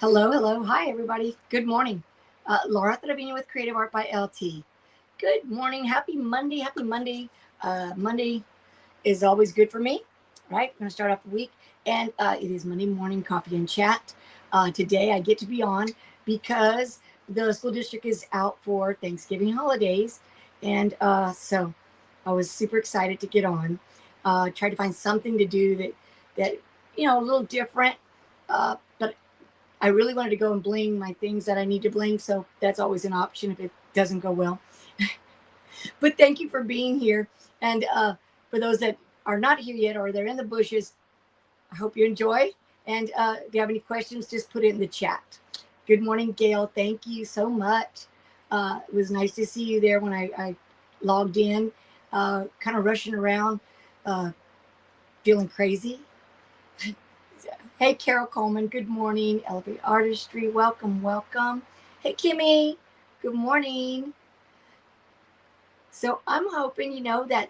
Hello, hello. Hi, everybody. Good morning. Laura Trevino with Creative Art by LT. Good morning. Happy Monday. Happy Monday. Monday is always good for me, right? I'm going to start off the week. And it is Monday morning coffee and chat. Today I get to be on because the school district is out for Thanksgiving holidays. And so I was super excited to get on. Tried to find something to do that a little different. But I really wanted to go and bling my things that I need to bling. So that's always an option if it doesn't go well. But thank you for being here. And for those that are not here yet or they're in the bushes, I hope you enjoy. And if you have any questions, just put it in the chat. Good morning, Gail. Thank you so much. It was nice to see you there when I logged in, kind of rushing around, uh, feeling crazy. Hey, Carol Coleman, good morning. Elevate Artistry, welcome, welcome. Hey, Kimmy, good morning. So I'm hoping, that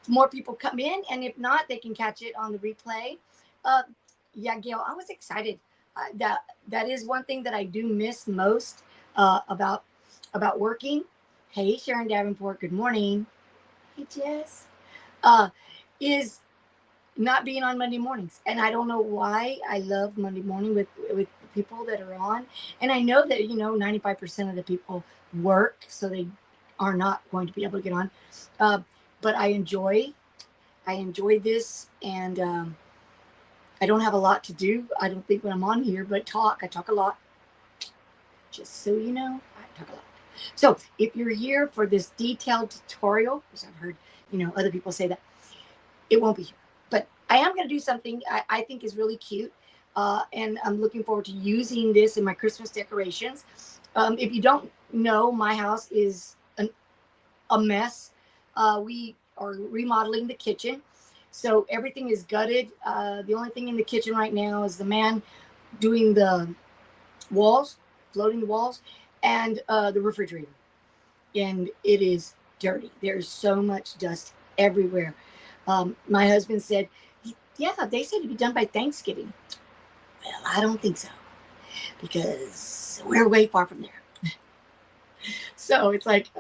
more people come in, and if not, they can catch it on the replay. Uh, yeah, Gail, I was excited. That is one thing that I do miss most about working. Hey, Sharon Davenport, good morning. Hey, Jess. Uh, is not being on Monday mornings. And I don't know why I love Monday morning with the people that are on. And I know that 95% of the people work, so they are not going to be able to get on. Uh, but I enjoy this, and I don't have a lot to do. I don't think when I'm on here, but talk. I talk a lot. Just so you know, I talk a lot. So if you're here for this detailed tutorial, because I've heard other people say that, it won't be here. But I am going to do something I think is really cute. And I'm looking forward to using this in my Christmas decorations. If you don't know, my house is a mess. We are remodeling the kitchen. So everything is gutted. The only thing in the kitchen right now is the man doing the walls, floating the walls, and the refrigerator. And it is dirty. There's so much dust everywhere. My husband said, yeah, they said it'd be done by Thanksgiving. Well, I don't think so, because we're way far from there. So it's like,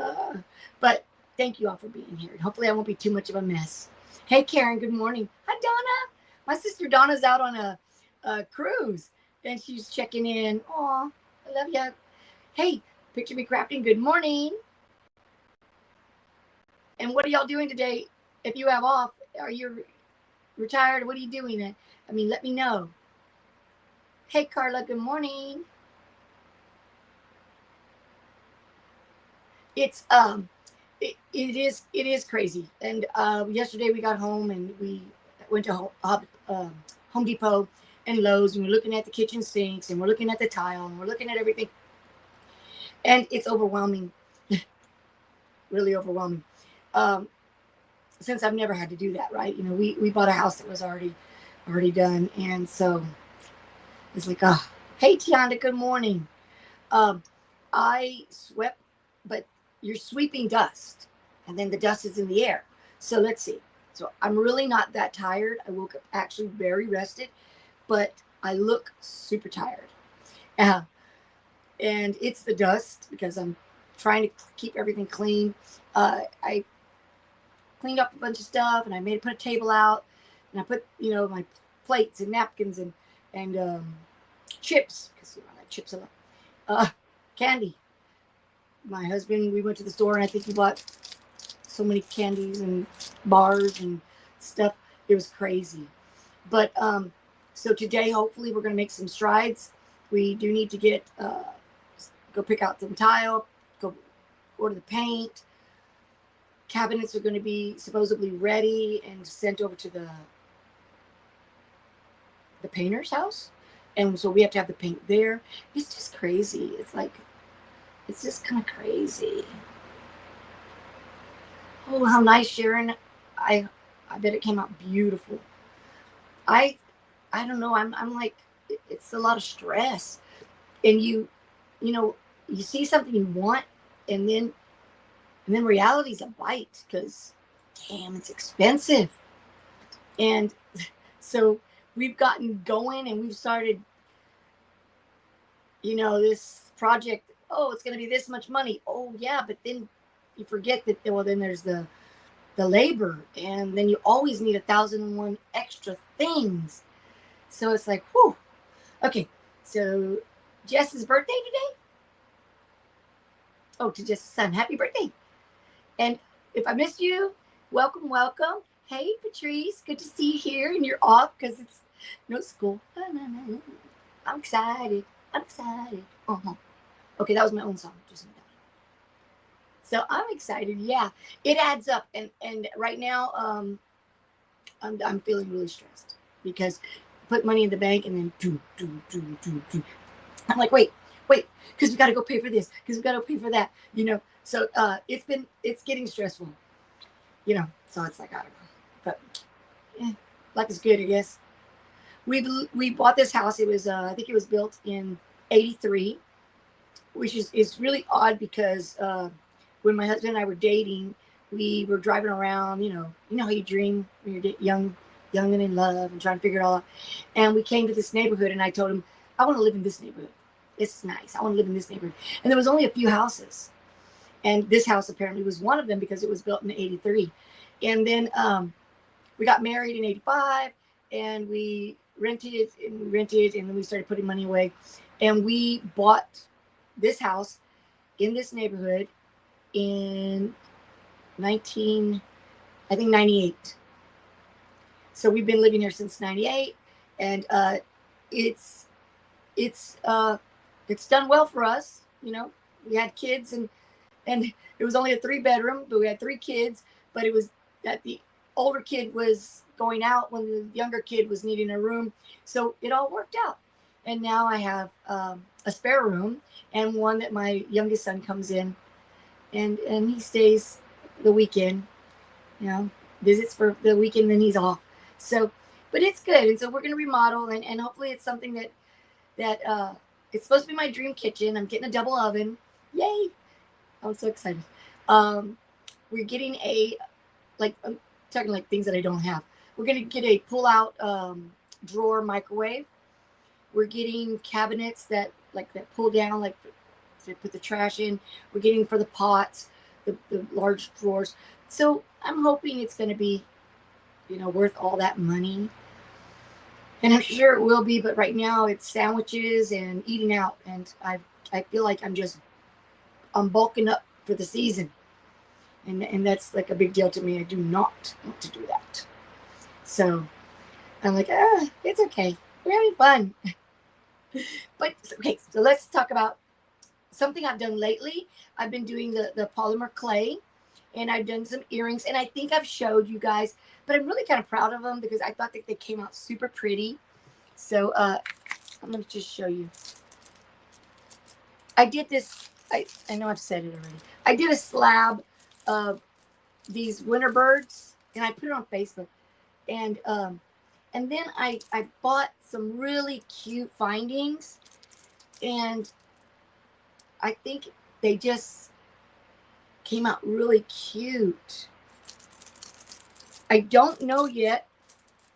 but thank you all for being here. And hopefully I won't be too much of a mess. Hey, Karen, good morning. Hi, Donna. My sister Donna's out on a cruise, and she's checking in. Aw, I love you. Hey, Picture Me Crafting, good morning. And what are y'all doing today? If you have off, are you retired? What are you doing? I mean, let me know. Hey, Carla, good morning. It's it is crazy. And yesterday we got home and we went to Home Depot and Lowe's, and we're looking at the kitchen sinks, and we're looking at the tile, and we're looking at everything, and it's overwhelming. Really overwhelming. Um, since I've never had to do that, right? We bought a house that was already done, and so it's like, hey, Tiana, good morning. Um, I swept, but you're sweeping dust, and then the dust is in the air. So let's see. So I'm really not that tired. I woke up actually very rested, but I look super tired. Uh, and it's the dust because I'm trying to keep everything clean. I cleaned up a bunch of stuff, and I put a table out, and I put my plates and napkins and chips, because I like chips a lot. Candy. My husband, we went to the store, and I think he bought so many candies and bars and stuff. It was crazy. But so today, hopefully, we're going to make some strides. We do need to go pick out some tile, go order the paint. Cabinets are going to be supposedly ready and sent over to the painter's house. And so we have to have the paint there. It's just crazy. It's just kind of crazy. Oh, how nice, Sharon. I bet it came out beautiful. I don't know. I'm like, it's a lot of stress. And you see something you want, and then reality's a bite, because damn, it's expensive. And so we've gotten going and we've started, this project. Oh, it's going to be this much money. Oh yeah, but then you forget that. Well, then there's the labor, and then you always need 1,001 extra things. So it's like, whew. Okay, so Jess's birthday today. Oh, to Jess's son, happy birthday! And if I missed you, welcome, welcome. Hey, Patrice, good to see you here, and you're off because it's no school. I'm excited. I'm excited. Okay, that was my own song. Just so I'm excited. Yeah, it adds up, and right now, I'm feeling really stressed because put money in the bank and then do. I'm like, wait, because we got to go pay for this, because we got to pay for that, So it's getting stressful, So it's like, I don't know, but life is good, I guess. We bought this house. It was I think it was built in '83, which is really odd because when my husband and I were dating, we were driving around. You know how you dream when you're young and in love and trying to figure it all out. And we came to this neighborhood, and I told him, I want to live in this neighborhood. It's nice. I want to live in this neighborhood. And there was only a few houses, and this house apparently was one of them because it was built in '83. And then we got married in '85, and we rented, and then we started putting money away, and we bought this house in this neighborhood in 98. So we've been living here since '98, and it's done well for us. We had kids, and it was only a 3-bedroom, but we had 3 kids. But it was that the older kid was going out when the younger kid was needing a room, so it all worked out. And now I have a spare room, and one that my youngest son comes in, and he stays the weekend, visits for the weekend, then he's off. So, but it's good. And so we're going to remodel, and hopefully it's something that it's supposed to be my dream kitchen. I'm getting a double oven. Yay. I'm so excited. We're getting I'm talking like things that I don't have. We're going to get a pull-out drawer microwave. We're getting cabinets that pull down, to put the trash in. We're getting for the pots, the large drawers. So I'm hoping it's going to be, worth all that money. And I'm sure it will be, but right now it's sandwiches and eating out. And I feel like I'm bulking up for the season. And that's like a big deal to me. I do not want to do that. So I'm like, it's okay. We're having fun. But okay, so let's talk about something I've done lately. I've been doing the polymer clay, and I've done some earrings, and I think I've showed you guys, but I'm really kind of proud of them because I thought that they came out super pretty. So I'm going to just show you. I did this. I know I've said it already. I did a slab of these winter birds, and I put it on Facebook, and then I bought some really cute findings, and I think they just came out really cute. I don't know yet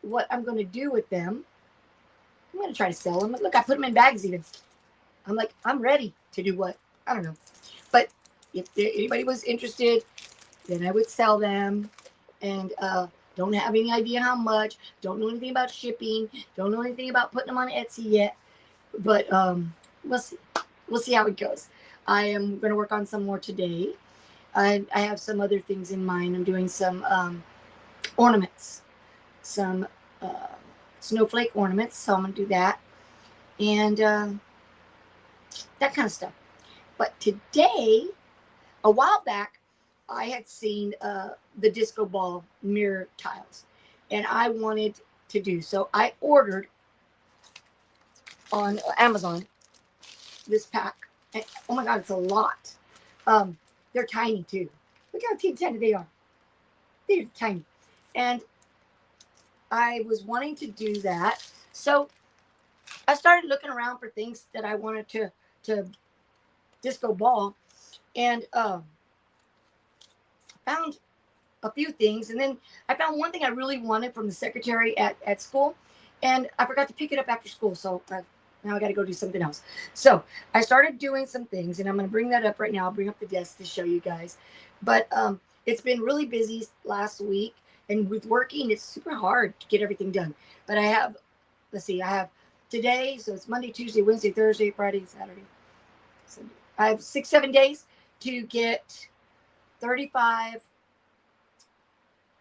what I'm going to do with them. I'm going to try to sell them. Look, I put them in bags even. I'm ready to do what? I don't know. But if anybody was interested, then I would sell them. And don't have any idea how much. Don't know anything about shipping. Don't know anything about putting them on Etsy yet. But we'll see. We'll see how it goes. I am going to work on some more today. I have some other things in mind. I'm doing some ornaments, some snowflake ornaments. So I'm going to do that. And that kind of stuff. But today, a while back, I had seen the disco ball mirror tiles, and I wanted to do so. I ordered on Amazon this pack. And, oh my God, it's a lot. They're tiny too. Look how tiny they are. They're tiny. And I was wanting to do that. So I started looking around for things that I wanted to disco ball, and found a few things. And then I found one thing I really wanted from the secretary at school. and I forgot to pick it up after school. So now I got to go do something else. So I started doing some things, and I'm going to bring that up right now. I'll bring up the desk to show you guys. But it's been really busy last week, and with working, it's super hard to get everything done. But I have, let's see, I have today, so it's Monday, Tuesday, Wednesday, Thursday, Friday, Saturday. So I have 6-7 days to get 35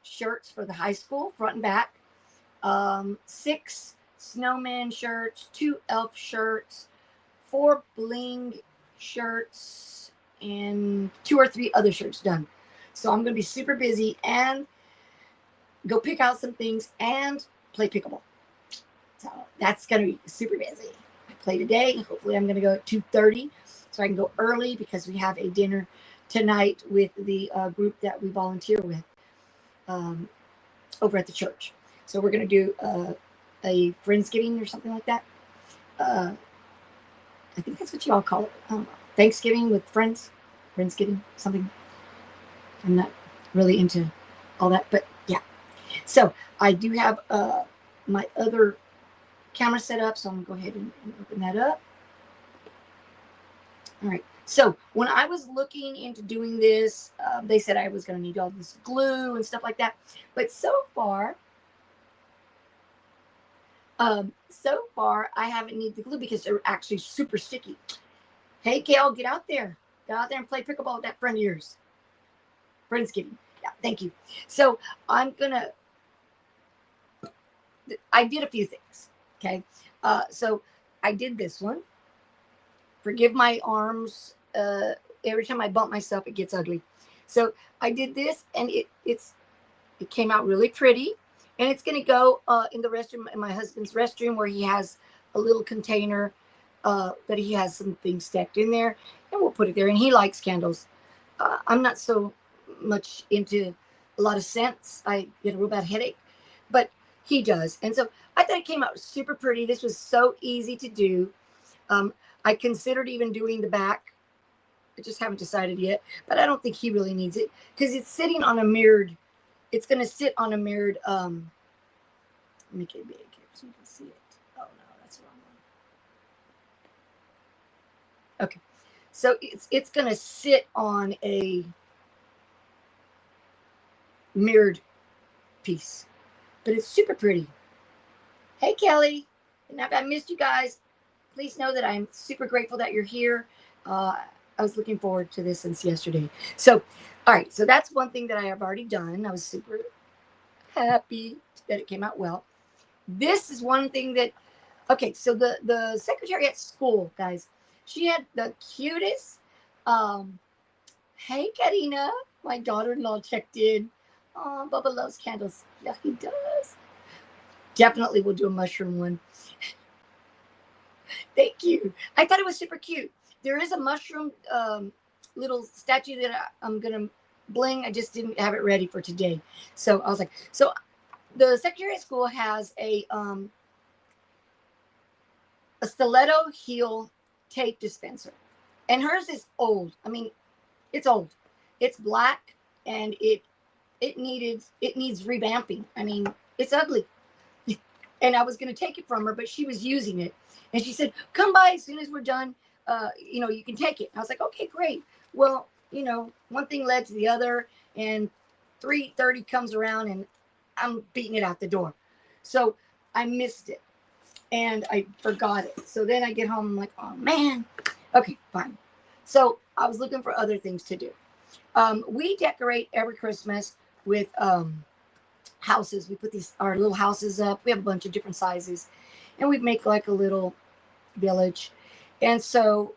shirts for the high school, front and back. 6 snowman shirts, 2 elf shirts, 4 bling shirts, and 2 or 3 other shirts done. So I'm going to be super busy and go pick out some things and play pickleball. So that's going to be super busy. I play today. Hopefully I'm going to go at 2:30 so I can go early because we have a dinner tonight with the group that we volunteer with over at the church. So we're going to do a Friendsgiving or something like that. I think that's what you all call it. Thanksgiving with friends. Friendsgiving, something. I'm not really into all that, but yeah. So I do have my other camera set up, so I'm going to go ahead and open that up. All right. So when I was looking into doing this, they said I was going to need all this glue and stuff like that. But so far, I haven't needed the glue because they're actually super sticky. Hey, Gail, get out there. Get out there and play pickleball with that friend of yours. Friendsgiving. Yeah, thank you. So I did a few things. Okay. So I did this one. Forgive my arms. Every time I bump myself, it gets ugly. So I did this, and it came out really pretty. And it's going to go in the restroom, in my husband's restroom, where he has a little container that he has some things stacked in there, and we'll put it there. And he likes candles. I'm not so much into a lot of scents. I get a real bad headache, but he does. And so I thought it came out super pretty. This was so easy to do. I considered even doing the back. I just haven't decided yet, but I don't think he really needs it because it's sitting on a mirrored. It's going to sit on a mirrored. Make it big here so you can see it. Oh no, that's the wrong one. Okay, so it's going to sit on a mirrored piece, but it's super pretty. Hey Kelly, and if I missed you guys, please know that I'm super grateful that you're here. I was looking forward to this since yesterday. So, all right, so that's one thing that I have already done. I was super happy that it came out well. This is one thing that, okay, so the secretary at school, guys, she had the cutest, hey, Karina, my daughter-in-law checked in. Oh, Bubba loves candles. Yeah, he does. Definitely will do a mushroom one. Thank you. I thought it was super cute. There is a mushroom little statue that I'm going to bling. I just didn't have it ready for today. So I was like, so the secretary at school has a stiletto heel tape dispenser. And hers is old. I mean, it's old. It's black and it needs revamping. I mean, it's ugly. And I was going to take it from her, but she was using it. And she said, come by as soon as we're done. You can take it. And I was like, okay, great. Well, one thing led to the other, and 3:30 comes around and I'm beating it out the door. So I missed it and I forgot it. So then I get home, I'm like, oh man. Okay, fine. So I was looking for other things to do. We decorate every Christmas with houses. We put our little houses up. We have a bunch of different sizes, and we make like a little village. And so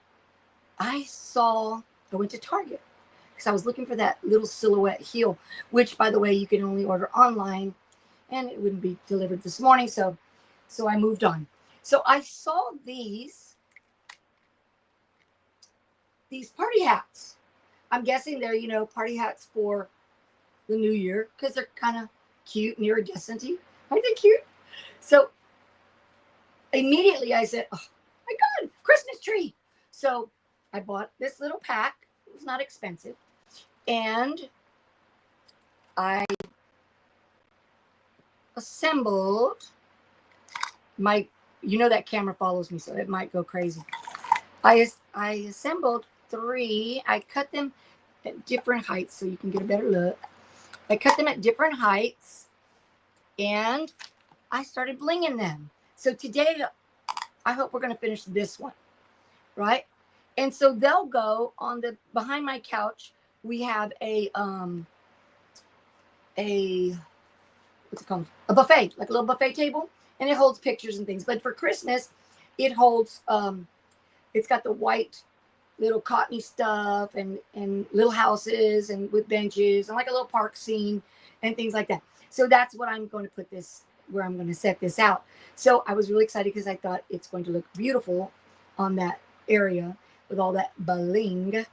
I went to Target because I was looking for that little silhouette heel, which, by the way, you can only order online, and it wouldn't be delivered this morning. So I moved on. So I saw these party hats. I'm guessing they're, party hats for the new year because they're kind of cute and iridescent-y. Aren't they cute? So immediately I said, oh my God, Christmas tree. So I bought this little pack. It was not expensive. And I assembled you know that camera follows me, so it might go crazy. I assembled 3. I cut them at different heights so you can get a better look. I cut them at different heights, and I started blinging them. So today, I hope we're going to finish this one, right? And so they'll go on the behind my couch. We have a what's it called? A buffet, like a little buffet table, and it holds pictures and things. But for Christmas, it holds it's got the white little cottony stuff and little houses and with benches and like a little park scene and things like that. So that's what I'm going to put this, where I'm going to set this out. So I was really excited because I thought it's going to look beautiful on that area with all that bling.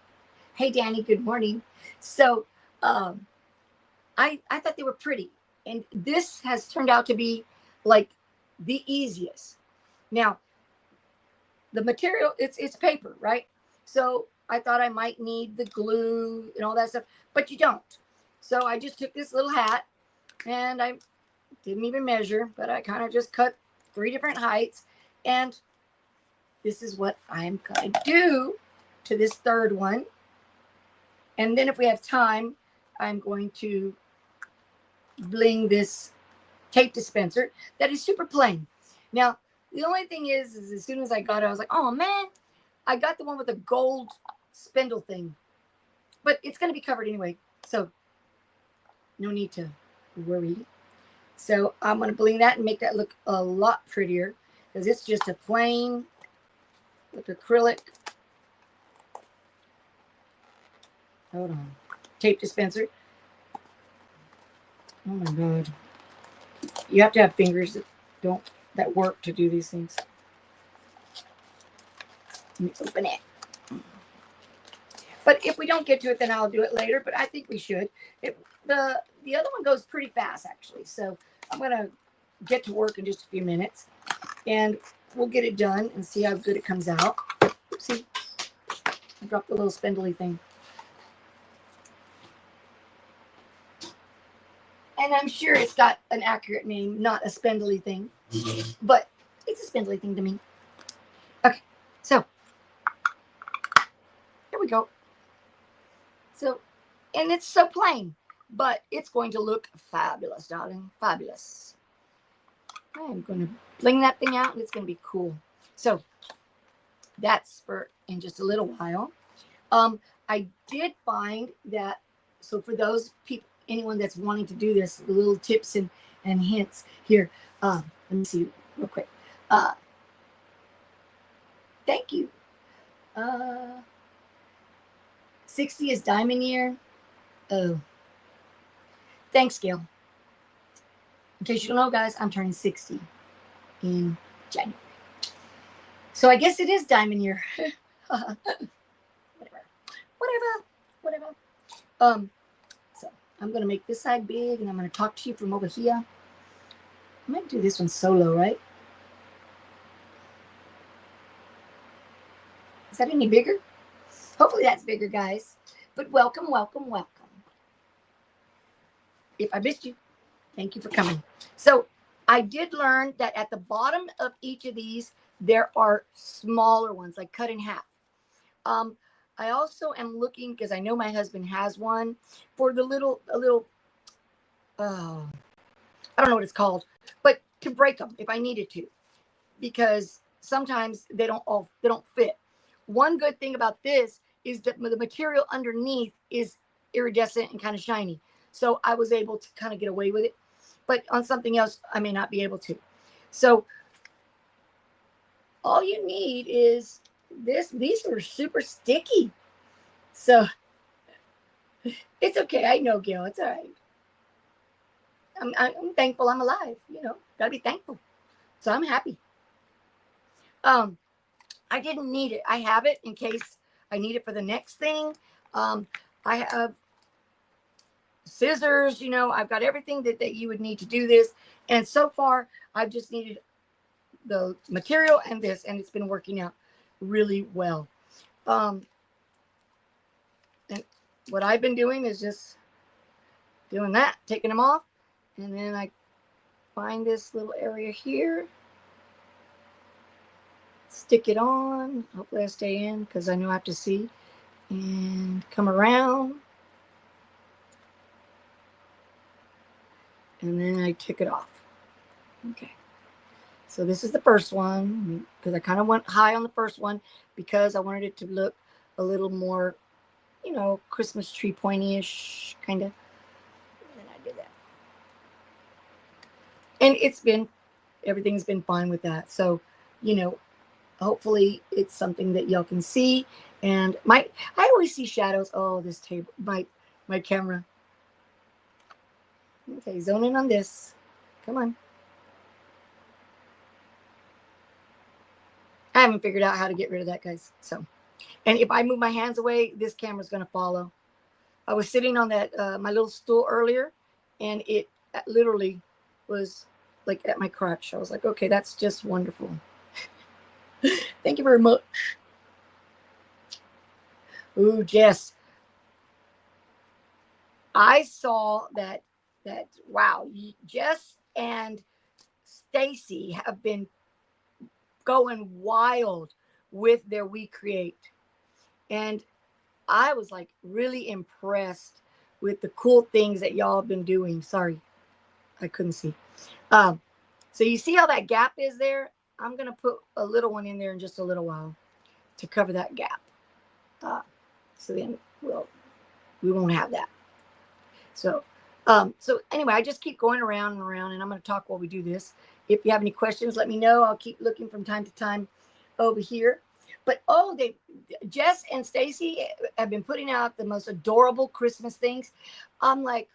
Hey, Danny, good morning. So I thought they were pretty. And this has turned out to be like the easiest. Now, the material, it's paper, right? So I thought I might need the glue and all that stuff, but you don't. So I just took this little hat, and I didn't even measure, but I kind of just cut 3 different heights. And this is what I'm going to do to this 3rd one. And then if we have time, I'm going to bling this tape dispenser that is super plain. Now, the only thing is as soon as I got it, I was like, oh man, I got the one with the gold spindle thing, but it's going to be covered anyway, so no need to worry. So I'm going to bling that and make that look a lot prettier, because it's just a plain with acrylic, hold on, tape dispenser. Oh my God, you have to have fingers that work to do these things. Let me open it. But if we don't get to it, then I'll do it later. But I think we should. The other one goes pretty fast, actually. So I'm going to get to work in just a few minutes. And we'll get it done and see how good it comes out. Oopsie. I dropped the little spindly thing. And I'm sure it's got an accurate name, not a spindly thing. But it's a spindly thing to me. Okay, so here we go. So, and it's so plain, but it's going to look fabulous, darling. Fabulous. I'm going to bling that thing out, and it's going to be cool. So that's for in just a little while. I did find that, so for those people, anyone that's wanting to do this, the little tips and hints here. Let me see real quick. Thank you. 60 is diamond year. Oh. Thanks, Gail. In case you don't know, guys, I'm turning 60 in January. So I guess it is diamond year. Whatever. So I'm going to make this side big, and I'm going to talk to you from over here. I might do this one solo, right? Is that any bigger? Hopefully that's bigger, guys. But welcome. If I missed you, thank you for coming. So I did learn that at the bottom of each of these, there are smaller ones, like cut in half. I also am looking, because I know my husband has one, for the little, I don't know what it's called, but to break them if I needed to, because sometimes they don't fit. One good thing about this is that the material underneath is iridescent and kind of shiny. So I was able to kind of get away with it. But on something else, I may not be able to. So all you need is this. These are super sticky. So it's okay. I know, Gail. It's all right. I'm thankful I'm alive. Gotta be thankful. So I'm happy. I didn't need it. I have it in case I need it for the next thing. I have scissors, I've got everything that you would need to do this. And so far, I've just needed the material and this, and it's been working out really well. And what I've been doing is just doing that, taking them off. And then I find this little area here, stick it on. Hopefully I stay in because I know I have to see. And come around. And then I took it off. Okay. So this is the first one because I kind of went high on the first one because I wanted it to look a little more, you know, Christmas tree pointy-ish kind of. And I did that. And everything's been fine with that. So, you know, hopefully it's something that y'all can see. And I always see shadows. Oh, this table, my camera. Okay, zone in on this. Come on. I haven't figured out how to get rid of that, guys. So, and if I move my hands away, this camera's going to follow. I was sitting on that my little stool earlier, and it literally was like at my crotch. I was like, okay, that's just wonderful. Thank you very much. Ooh, Jess. I saw that wow, Jess and Stacy have been going wild with their We Create. And I was like really impressed with the cool things that y'all have been doing. Sorry, I couldn't see. So you see how that gap is there? I'm going to put a little one in there in just a little while to cover that gap. So then we won't have that. So anyway, I just keep going around and around, and I'm going to talk while we do this. If you have any questions, let me know. I'll keep looking from time to time over here. But Jess and Stacy have been putting out the most adorable Christmas things. I'm like,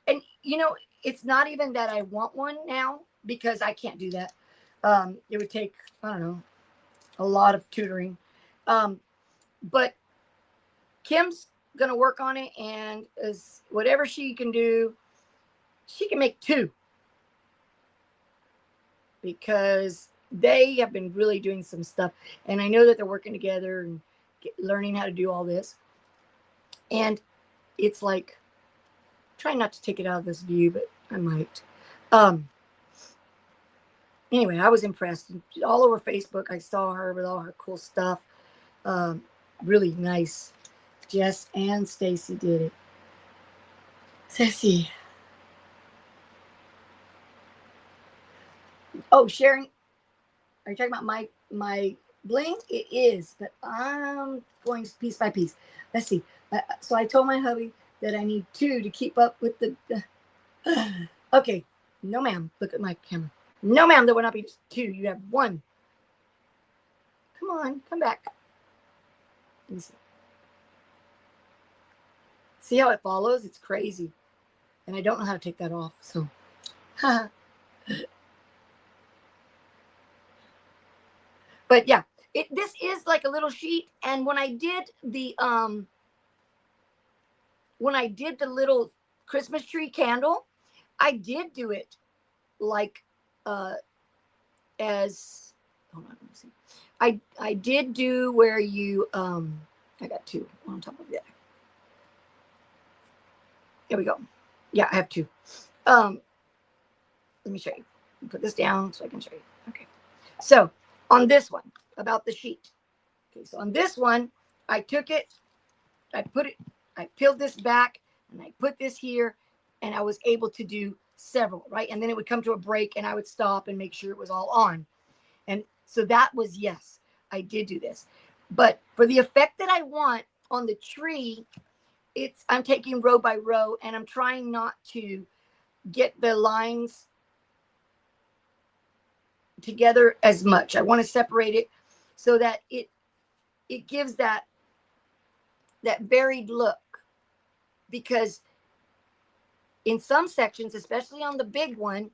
and you know, it's not even that I want one now because I can't do that. It would take, I don't know, a lot of tutoring. But Kim's going to work on it, and whatever she can do, she can make 2. Because they have been really doing some stuff. And I know that they're working together and learning how to do all this. And it's like, trying not to take it out of this view, but I might. Anyway, I was impressed. All over Facebook, I saw her with all her cool stuff. Really nice. Jess and Stacy did it. Stacy. Oh, Sharon, are you talking about my bling? It is, but I'm going piece by piece. Let's see. So I told my hubby that I need 2 to keep up with the okay. No, ma'am. Look at my camera. No, ma'am. There will not be 2. You have 1. Come on. Come back. Let me see. See how it follows? It's crazy. And I don't know how to take that off. So, but yeah, this is like a little sheet. And when I did the little Christmas tree candle, I did do it like as hold on, let me see. I did do where you I got 2 on top of that. There we go. Yeah, I have 2. Let me show you. Put this down so I can show you. Okay. So on this one, about the sheet. Okay, so on this one, I took it, I peeled this back, and I put this here, and I was able to do several, right? And then it would come to a break, and I would stop and make sure it was all on. And so that was, yes, I did do this. But for the effect that I want on the tree, I'm taking row by row, and I'm trying not to get the lines together as much. I want to separate it so that it gives that varied look, because in some sections, especially on the big one,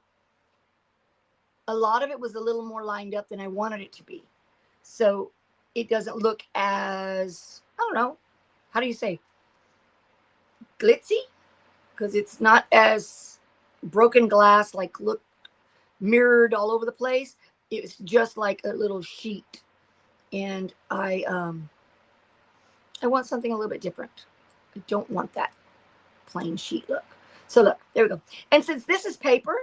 a lot of it was a little more lined up than I wanted it to be. So it doesn't look as, I don't know, how do you say, glitzy? Because it's not as broken glass, like look mirrored all over the place. It's just like a little sheet. And I want something a little bit different. I don't want that plain sheet look. So look, there we go. And since this is paper,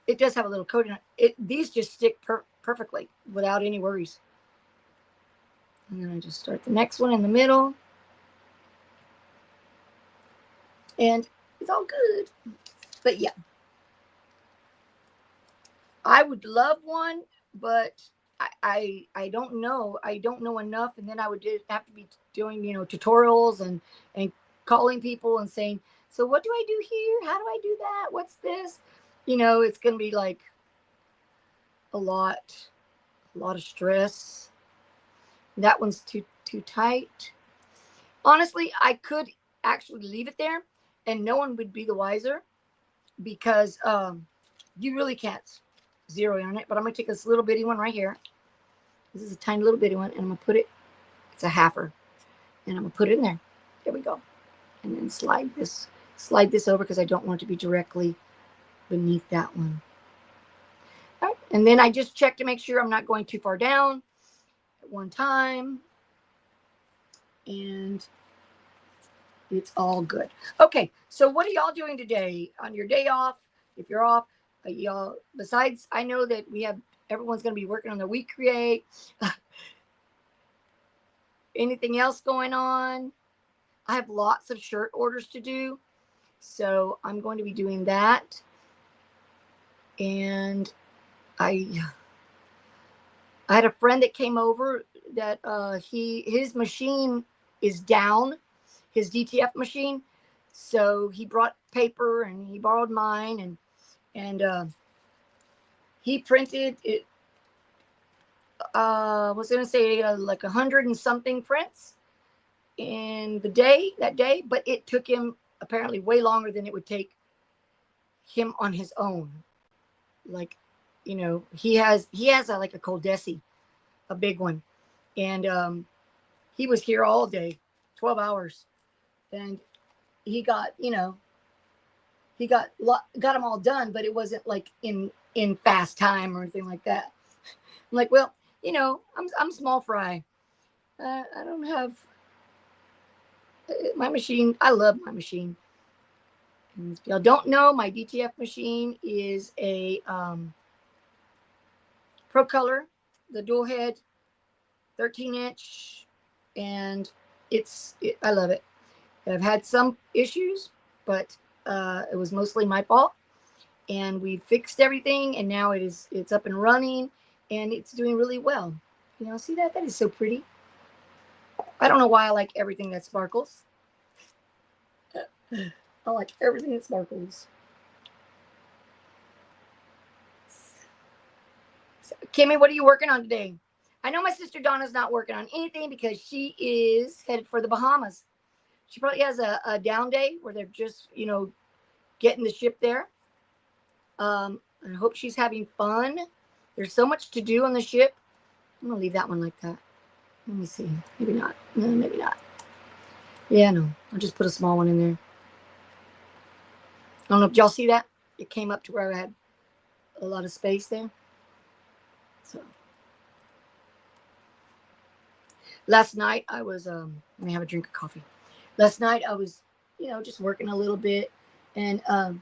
it does have a little coating on it. These just stick perfectly without any worries. And then I just start the next one in the middle. And it's all good. But yeah, I would love one, but I don't know. I don't know enough. And then I would have to be doing, tutorials and calling people and saying, so what do I do here? How do I do that? What's this? It's going to be like a lot of stress. That one's too tight. Honestly, I could actually leave it there and no one would be the wiser, because you really can't zero in on it. But I'm going to take this little bitty one right here. This is a tiny little bitty one, and I'm going to put it, it's a halfer, and I'm going to put it in there. There we go. And then slide this over because I don't want it to be directly beneath that one. All right. And then I just check to make sure I'm not going too far down at one time. And it's all good. Okay, so what are y'all doing today on your day off? If you're off, y'all, besides, I know that everyone's going to be working on their We Create. Anything else going on? I have lots of shirt orders to do, so I'm going to be doing that. And I had a friend that came over that his machine is down, his DTF machine. So he brought paper and he borrowed mine and he printed it. I was going to say like 100 and something prints in that day, but it took him apparently way longer than it would take him on his own. Like, he has like a Coldesi, a big one. And he was here all day, 12 hours. And he got, he got them all done, but it wasn't like in fast time or anything like that. I'm like, well, I'm small fry. I don't have my machine. I love my machine. And if y'all don't know, my DTF machine is a Pro Color, the dual head, 13-inch, and I love it. I've had some issues, but it was mostly my fault, and we fixed everything, and now it's up and running, and it's doing really well. See that? That is so pretty. I don't know why I like everything that sparkles. I like everything that sparkles. So, Kimmy, what are you working on today? I know my sister Donna's not working on anything because she is headed for the Bahamas. She probably has a down day where they're just, getting the ship there. I hope she's having fun. There's so much to do on the ship. I'm going to leave that one like that. Let me see. Maybe not. No, maybe not. Yeah, no. I'll just put a small one in there. I don't know if y'all see that. It came up to where I had a lot of space there. So last night I was, let me have a drink of coffee. Last night I was, just working a little bit, and I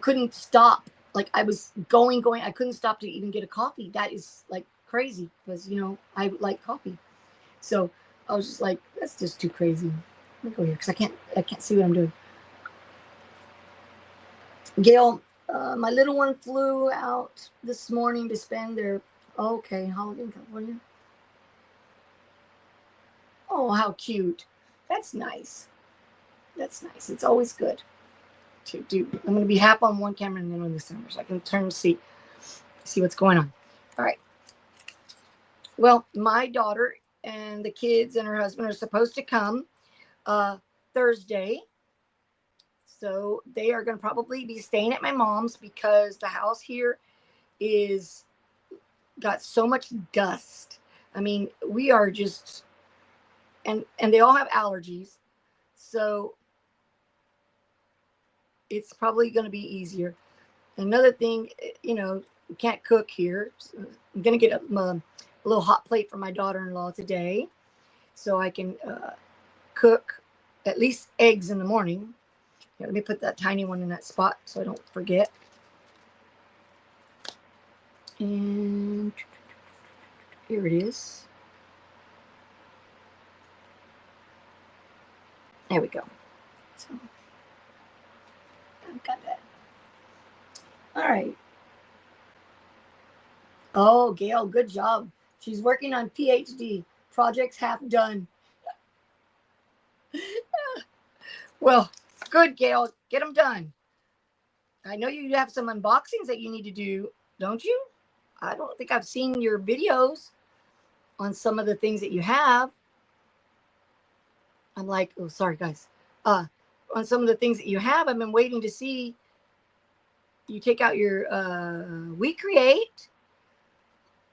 couldn't stop. Like I was going. I couldn't stop to even get a coffee. That is like crazy because, I like coffee. So I was just like, that's just too crazy. Let me go here because I can't see what I'm doing. Gail, my little one flew out this morning to spend their holiday in California. Oh, how cute. That's nice. That's nice. It's always good to do. I'm going to be half on one camera and then on this camera so I can turn and see what's going on. All right. Well, my daughter and the kids and her husband are supposed to come Thursday. So they are going to probably be staying at my mom's because the house here is got so much dust. I mean, we are just, and they all have allergies. So it's probably going to be easier. Another thing, we can't cook here. So I'm going to get a little hot plate for my daughter-in-law today so I can cook at least eggs in the morning. Here, let me put that tiny one in that spot so I don't forget. And here it is. There we go. So I've got that. All right. Oh, Gail, good job. She's working on PhD. Projects half done. Well, good, Gail. Get them done. I know you have some unboxings that you need to do, don't you? I don't think I've seen your videos on some of the things that you have. I'm like, oh, sorry, guys. On some of the things that you have, I've been waiting to see you take out your We Create.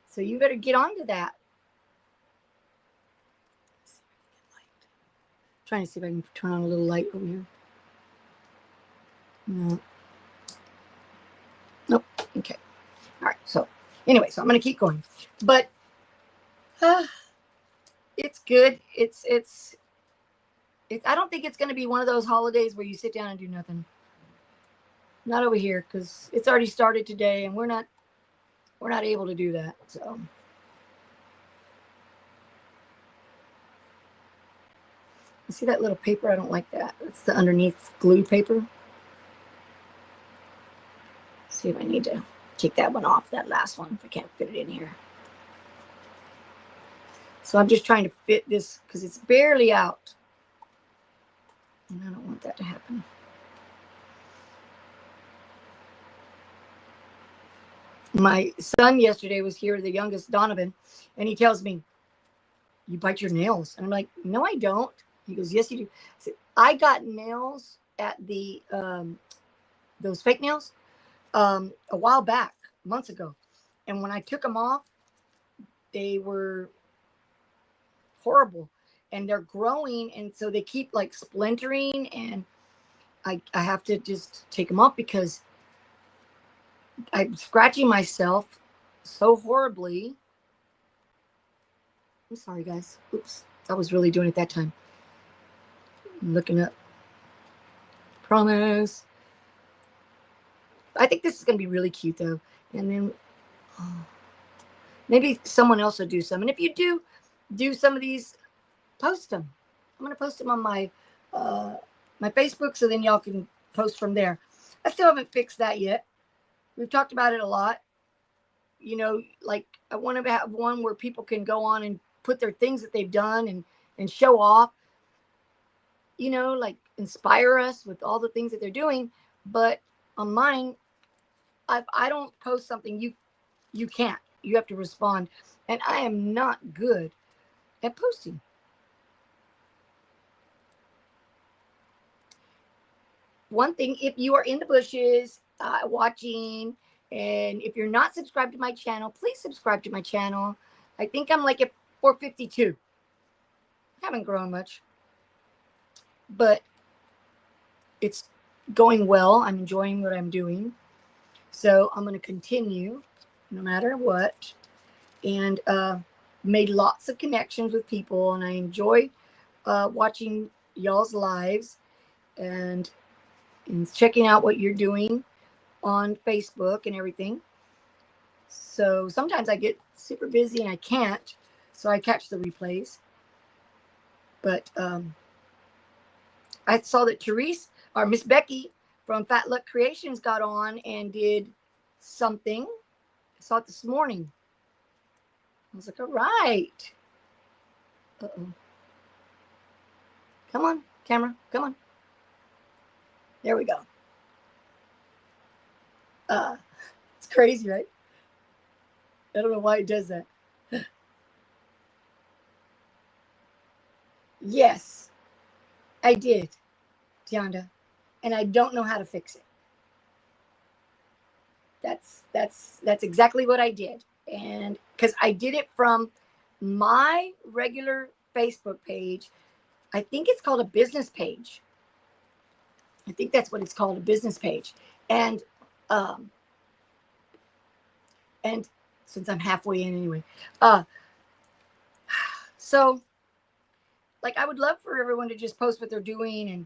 So you better get on to that. Trying to see if I can turn on a little light over here. No. Nope. Okay. All right. So anyway, so I'm going to keep going. But it's good. It's I don't think it's going to be one of those holidays where you sit down and do nothing. Not over here, because it's already started today and we're not able to do that. So you see that little paper? I don't like that. It's the underneath glue paper. Let's see if I need to take that one off, that last one, if I can't fit it in here. So I'm just trying to fit this because it's barely out. And I don't want that to happen. My son yesterday was here, the youngest, Donovan, and he tells me, "You bite your nails." And I'm like, "No, I don't." He goes, "Yes, you do." I said, "I got nails at the, those fake nails a while back, months ago. And when I took them off, they were horrible. And they're growing, and so they keep like splintering, and I have to just take them off because I'm scratching myself so horribly." I'm sorry, guys. Oops. I was really doing it that time. I'm looking up. Promise. I think this is going to be really cute, though. And then maybe someone else will do some. And if you do some of these, post them. I'm going to post them on my my Facebook, so then y'all can post from there. I still haven't fixed that yet. We've talked about it a lot. You know, like I want to have one where people can go on and put their things that they've done and show off, you know, like inspire us with all the things that they're doing. But on mine, I don't post something, you can't. You have to respond. And I am not good at posting. One thing, if you are in the bushes watching, and if you're not subscribed to my channel, please subscribe to my channel. I think I'm like at 452. I haven't grown much, but it's going well. I'm enjoying what I'm doing. So I'm going to continue no matter what. And made lots of connections with people, and I enjoy watching y'all's lives and checking out what you're doing on Facebook and everything. So sometimes I get super busy and I can't, so I catch the replays. But I saw that Therese, or Miss Becky from Fat Luck Creations, got on and did something. I saw it this morning. I was like, all right. Uh-oh. Come on, camera. Come on. There we go. It's crazy, right? I don't know why it does that. Yes, I did, Tianda, and I don't know how to fix it. That's exactly what I did. And because I did it from my regular Facebook page. I think it's called a business page. I think that's what it's called, a business page. And since I'm halfway in anyway, so like I would love for everyone to just post what they're doing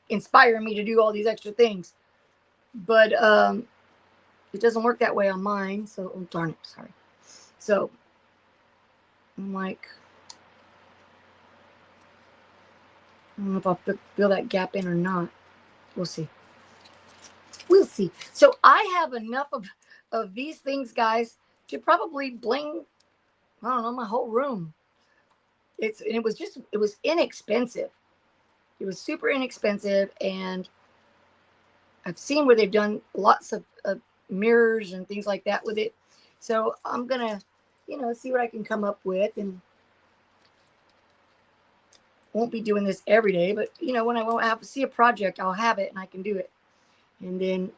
inspiring me to do all these extra things. But it doesn't work that way on mine. So, oh, darn it, sorry. So I'm like, I don't know if I'll fill that gap in or not. We'll see. We'll see. So I have enough of these things, guys, to probably bling, I don't know, my whole room. It was inexpensive. It was super inexpensive, and I've seen where they've done lots of mirrors and things like that with it. So I'm gonna, see what I can come up with, and won't be doing this every day, but when I won't have to see a project, I'll have it and I can do it, and then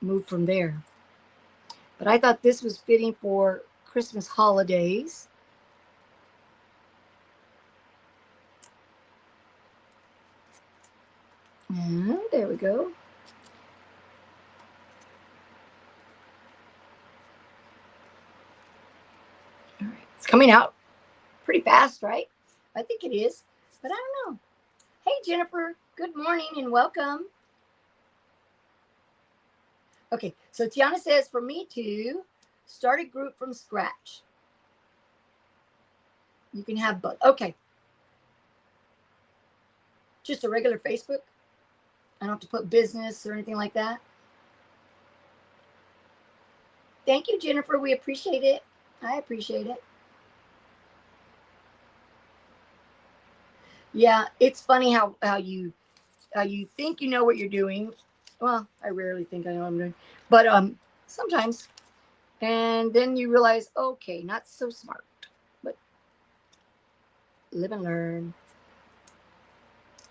move from there. But I thought this was fitting for Christmas holidays. And there we go. All right, it's coming out pretty fast, right? I think it is, but I don't know. Hey, Jennifer, good morning and welcome. Okay, so Tiana says for me to start a group from scratch. You can have both. Okay. Just a regular Facebook. I don't have to put business or anything like that. Thank you, Jennifer. We appreciate it. I appreciate it. Yeah, it's funny how you think you know what you're doing. Well, I rarely think I know what I'm doing, but sometimes, and then you realize, okay, not so smart, but live and learn.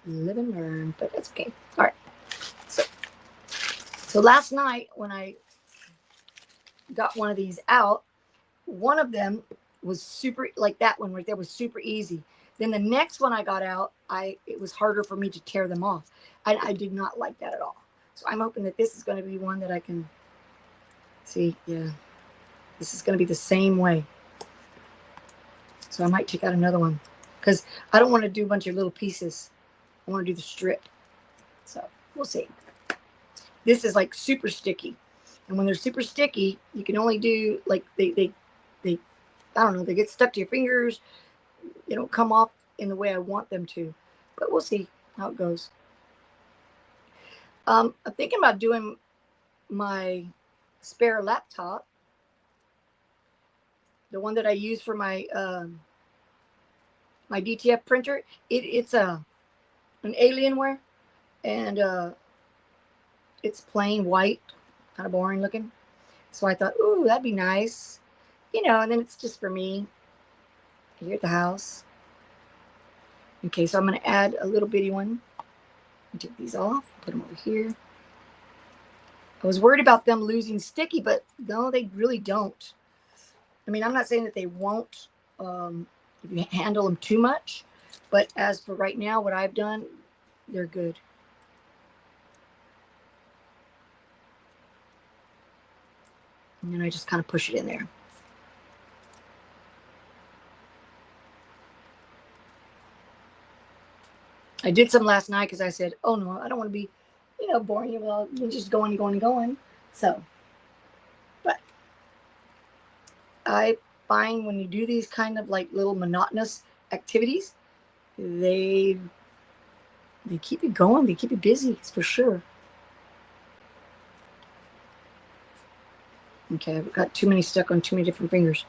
Live and learn, but that's okay. All right. So last night when I got one of these out, one of them was super, like that one right there was super easy. Then the next one I got out, it was harder for me to tear them off. I did not like that at all. So I'm hoping that this is going to be one that I can see. Yeah, this is going to be the same way. So I might check out another one because I don't want to do a bunch of little pieces. I want to do the strip. So we'll see. This is like super sticky. And when they're super sticky, you can only do like they I don't know, they get stuck to your fingers. They don't come off in the way I want them to. But we'll see how it goes. I'm thinking about doing my spare laptop, the one that I use for my my DTF printer. It's an Alienware, and it's plain white, kind of boring looking. So I thought, ooh, that'd be nice, and then it's just for me here at the house. Okay, so I'm going to add a little bitty one. Take these off, put them over here. I was worried about them losing sticky, but no, they really don't. I mean, I'm not saying that they won't if you handle them too much, but as for right now, what I've done, they're good. And then I just kind of push it in there. I did some last night because I said, oh no, I don't want to be, boring you while you're just going. So, but I find when you do these kind of like little monotonous activities, they keep you going. They keep you busy. It's for sure. Okay, I've got too many stuck on too many different fingers.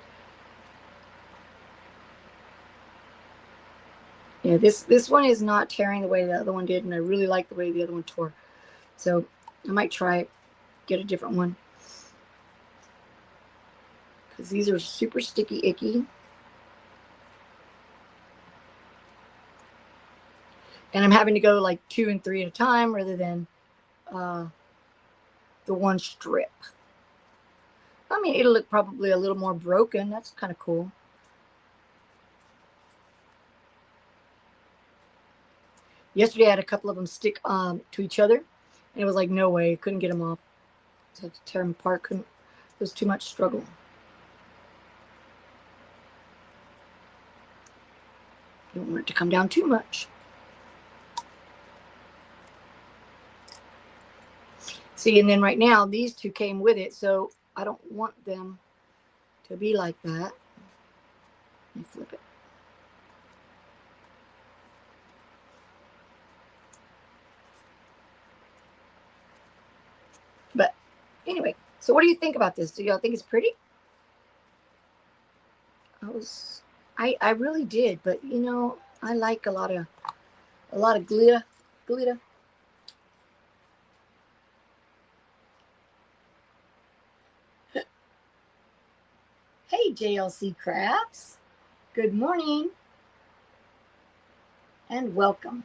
Yeah, this one is not tearing the way the other one did, and I really like the way the other one tore. So I might try it, get a different one. Because these are super sticky, icky. And I'm having to go like 2 and 3 at a time rather than the one strip. I mean, it'll look probably a little more broken. That's kind of cool. Yesterday, I had a couple of them stick to each other, and it was like, no way. Couldn't get them off. I had to tear them apart. It was too much struggle. You don't want it to come down too much. See, and then right now, these two came with it, so I don't want them to be like that. Let me flip it. But anyway, so what do you think about this? Do y'all think it's pretty? I really did, but you know, I like a lot of glitter. Hey, JLC Crafts. Good morning and welcome.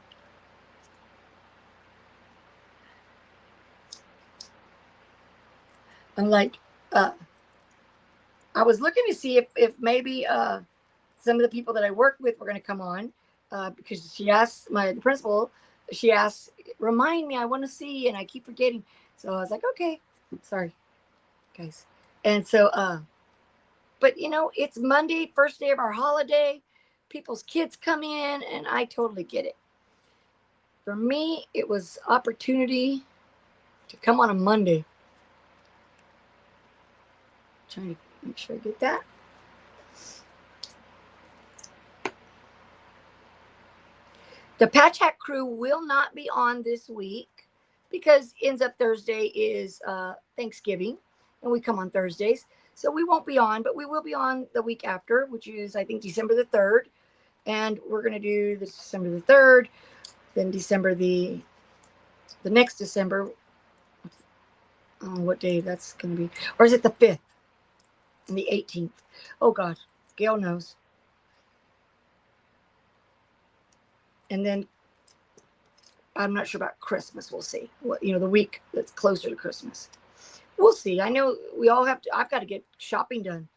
I'm like, I was looking to see if maybe some of the people that I work with were going to come on because she asked the principal, she asked, remind me, I want to see, and I keep forgetting. So I was like, okay, sorry, guys. And so, but you know, it's Monday, first day of our holiday. People's kids come in, and I totally get it. For me, it was opportunity to come on a Monday. Trying to make sure I get that. The Patch Hat crew will not be on this week because ends up Thursday is Thanksgiving, and we come on Thursdays. So we won't be on, but we will be on the week after, which is, I think, December the 3rd. And we're going to do this December the 3rd, then December the next December. I don't know what day that's going to be. Or is it the 5th and the 18th? Oh, God. Gail knows. And then I'm not sure about Christmas. We'll see. What, you know, the week that's closer to Christmas. We'll see. I know we all have to. I've got to get shopping done.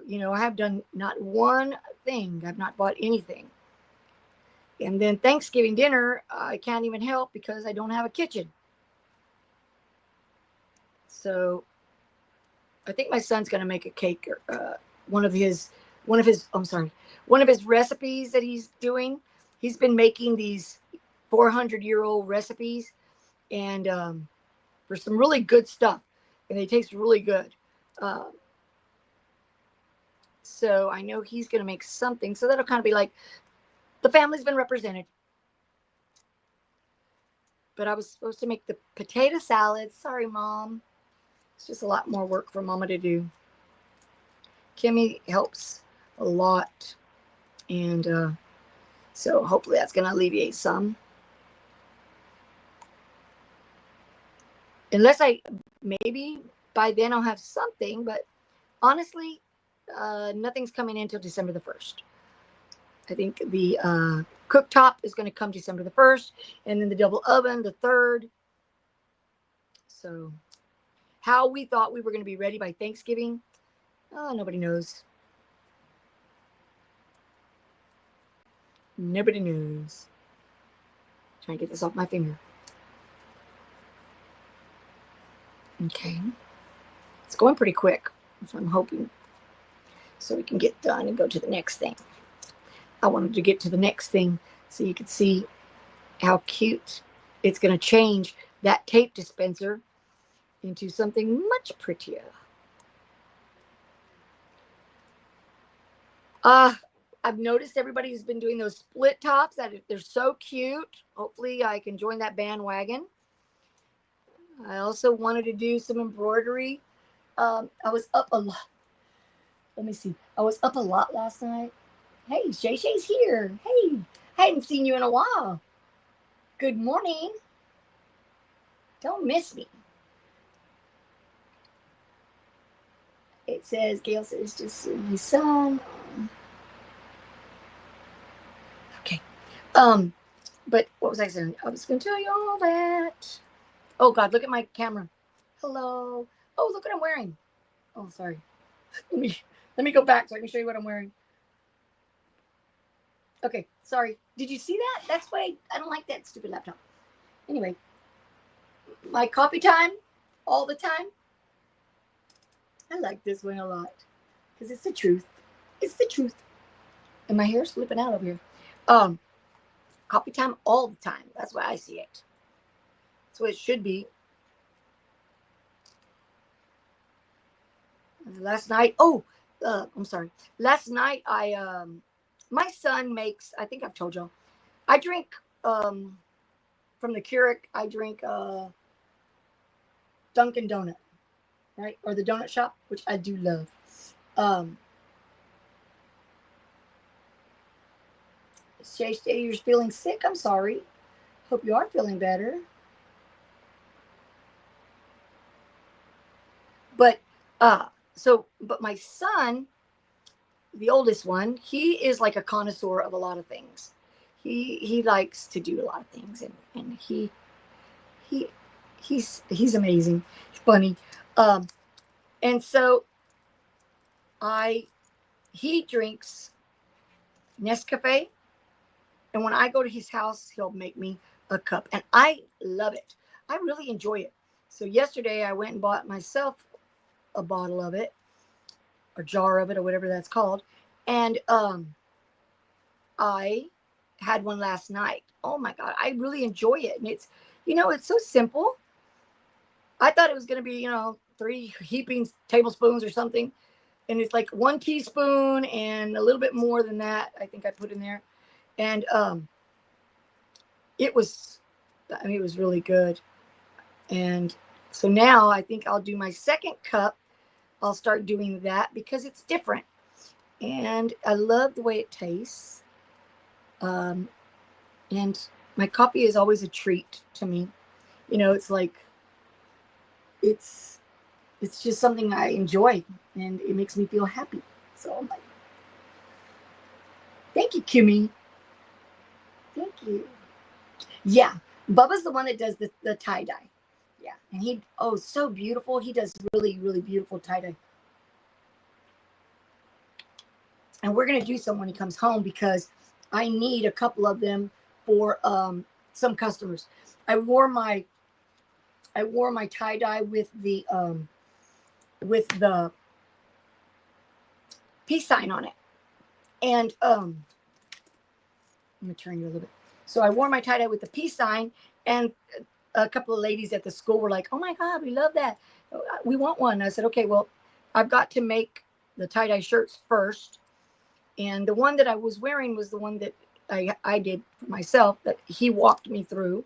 You know, I have done not one thing. I've not bought anything. And then Thanksgiving dinner, I can't even help because I don't have a kitchen. So I think my son's going to make a cake. One of his recipes that he's doing. He's been making these 400-year-old recipes, and for some really good stuff, and they taste really good. So I know he's going to make something. So that'll kind of be like the family's been represented. But I was supposed to make the potato salad. Sorry, Mom. It's just a lot more work for Mama to do. Kimmy helps a lot. And so hopefully that's going to alleviate some. Unless maybe by then I'll have something. But honestly, nothing's coming in until December the 1st. I think the cooktop is going to come December the 1st, and then the double oven the 3rd. So how we thought we were going to be ready by Thanksgiving, nobody knows. Nobody knows. Trying to get this off my finger. Okay. It's going pretty quick, so I'm hoping so we can get done and go to the next thing. I wanted to get to the next thing so you could see how cute it's going to change that tape dispenser into something much prettier. I've noticed everybody's been doing those split tops. That they're so cute. Hopefully I can join that bandwagon. I also wanted to do some embroidery. I was up a lot. Let me see. I was up a lot last night. Hey, Shay Shay's here. Hey, I hadn't seen you in a while. Good morning. Don't miss me. It says, Gail says, just my son. Okay. But what was I saying? I was going to tell you all that. Oh, God, look at my camera. Hello. Oh, look what I'm wearing. Oh, sorry. Let me go back so I can show you what I'm wearing. Okay, sorry. Did you see that? That's why I don't like that stupid laptop. Anyway, my coffee time all the time. I like this one a lot because it's the truth. It's the truth. And my hair's flipping out over here. Coffee time all the time. That's why I see it. That's what it should be. last night. Oh, I'm sorry. Last night my son makes. I think I've told y'all. I drink from the Keurig. I drink Dunkin' Donut, right, or the donut shop, which I do love. Um, Shay, you're feeling sick. I'm sorry. Hope you are feeling better. But but my son, the oldest one, he is like a connoisseur of a lot of things. He likes to do a lot of things, and he he's amazing. He's funny. Um, and so I he drinks Nescafe, and when I go to his house, he'll make me a cup, and I love it. I really enjoy it. So yesterday I went and bought myself a bottle of it, or jar of it, or whatever that's called, and I had one last night. Oh my God, I really enjoy it, and it's so simple. I thought it was going to be 3 heaping tablespoons or something, and it's like 1 teaspoon and a little bit more than that. I think I put in there, and it was, it was really good. And so now I think I'll do my second cup. I'll start doing that because it's different, and I love the way it tastes. And my coffee is always a treat to me. It's like it's just something I enjoy, and it makes me feel happy. So I'm like, thank you, Kimmy. Thank you. Yeah, Bubba's the one that does the tie dye. Yeah, and so beautiful. He does really, really beautiful tie dye. And we're gonna do some when he comes home because I need a couple of them for some customers. I wore my tie dye with the peace sign on it, and let me turn you a little bit. So I wore my tie dye with the peace sign, and a couple of ladies at the school were like, "Oh my God, we love that. We want one." I said, "Okay, well, I've got to make the tie dye shirts first." And the one that I was wearing was the one that I did for myself, that he walked me through.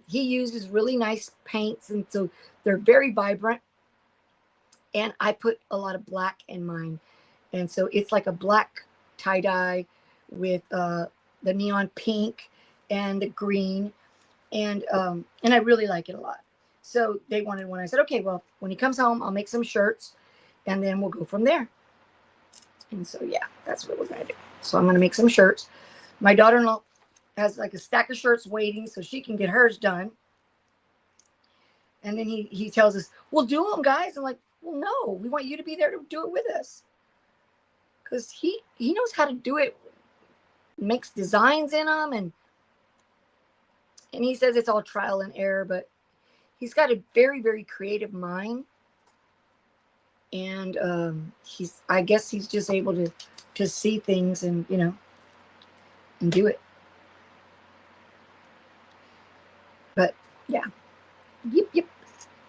He uses really nice paints, and so they're very vibrant. And I put a lot of black in mine. And so it's like a black tie-dye with the neon pink and the green. And I really like it a lot. So they wanted one. I said, okay, well, when he comes home, I'll make some shirts, and then we'll go from there. And so, yeah, that's what we're going to do. So I'm going to make some shirts. My daughter-in-law has like a stack of shirts waiting so she can get hers done. And then he tells us, we'll do them, guys. I'm like, well, no, we want you to be there to do it with us. Because he knows how to do it, makes designs in them. And he says it's all trial and error, but he's got a very, very creative mind. And I guess he's just able to see things and, and do it. But yeah, yep.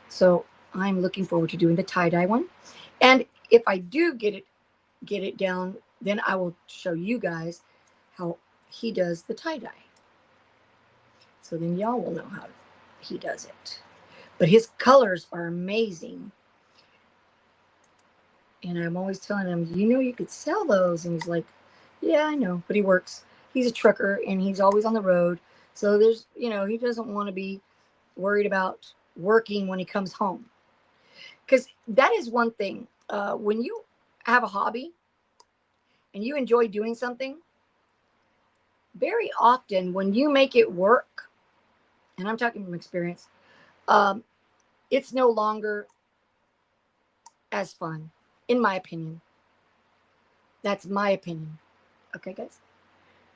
So I'm looking forward to doing the tie-dye one. And if I do get it down, then I will show you guys how he does the tie-dye. So then y'all will know how he does it. But his colors are amazing. And I'm always telling him, you could sell those. And he's like, yeah, I know. But he works. He's a trucker, and he's always on the road. So there's, he doesn't want to be worried about working when he comes home. Because that is one thing. When you have a hobby and you enjoy doing something, very often when you make it work, and I'm talking from experience, it's no longer as fun, in my opinion. That's my opinion. Okay, guys?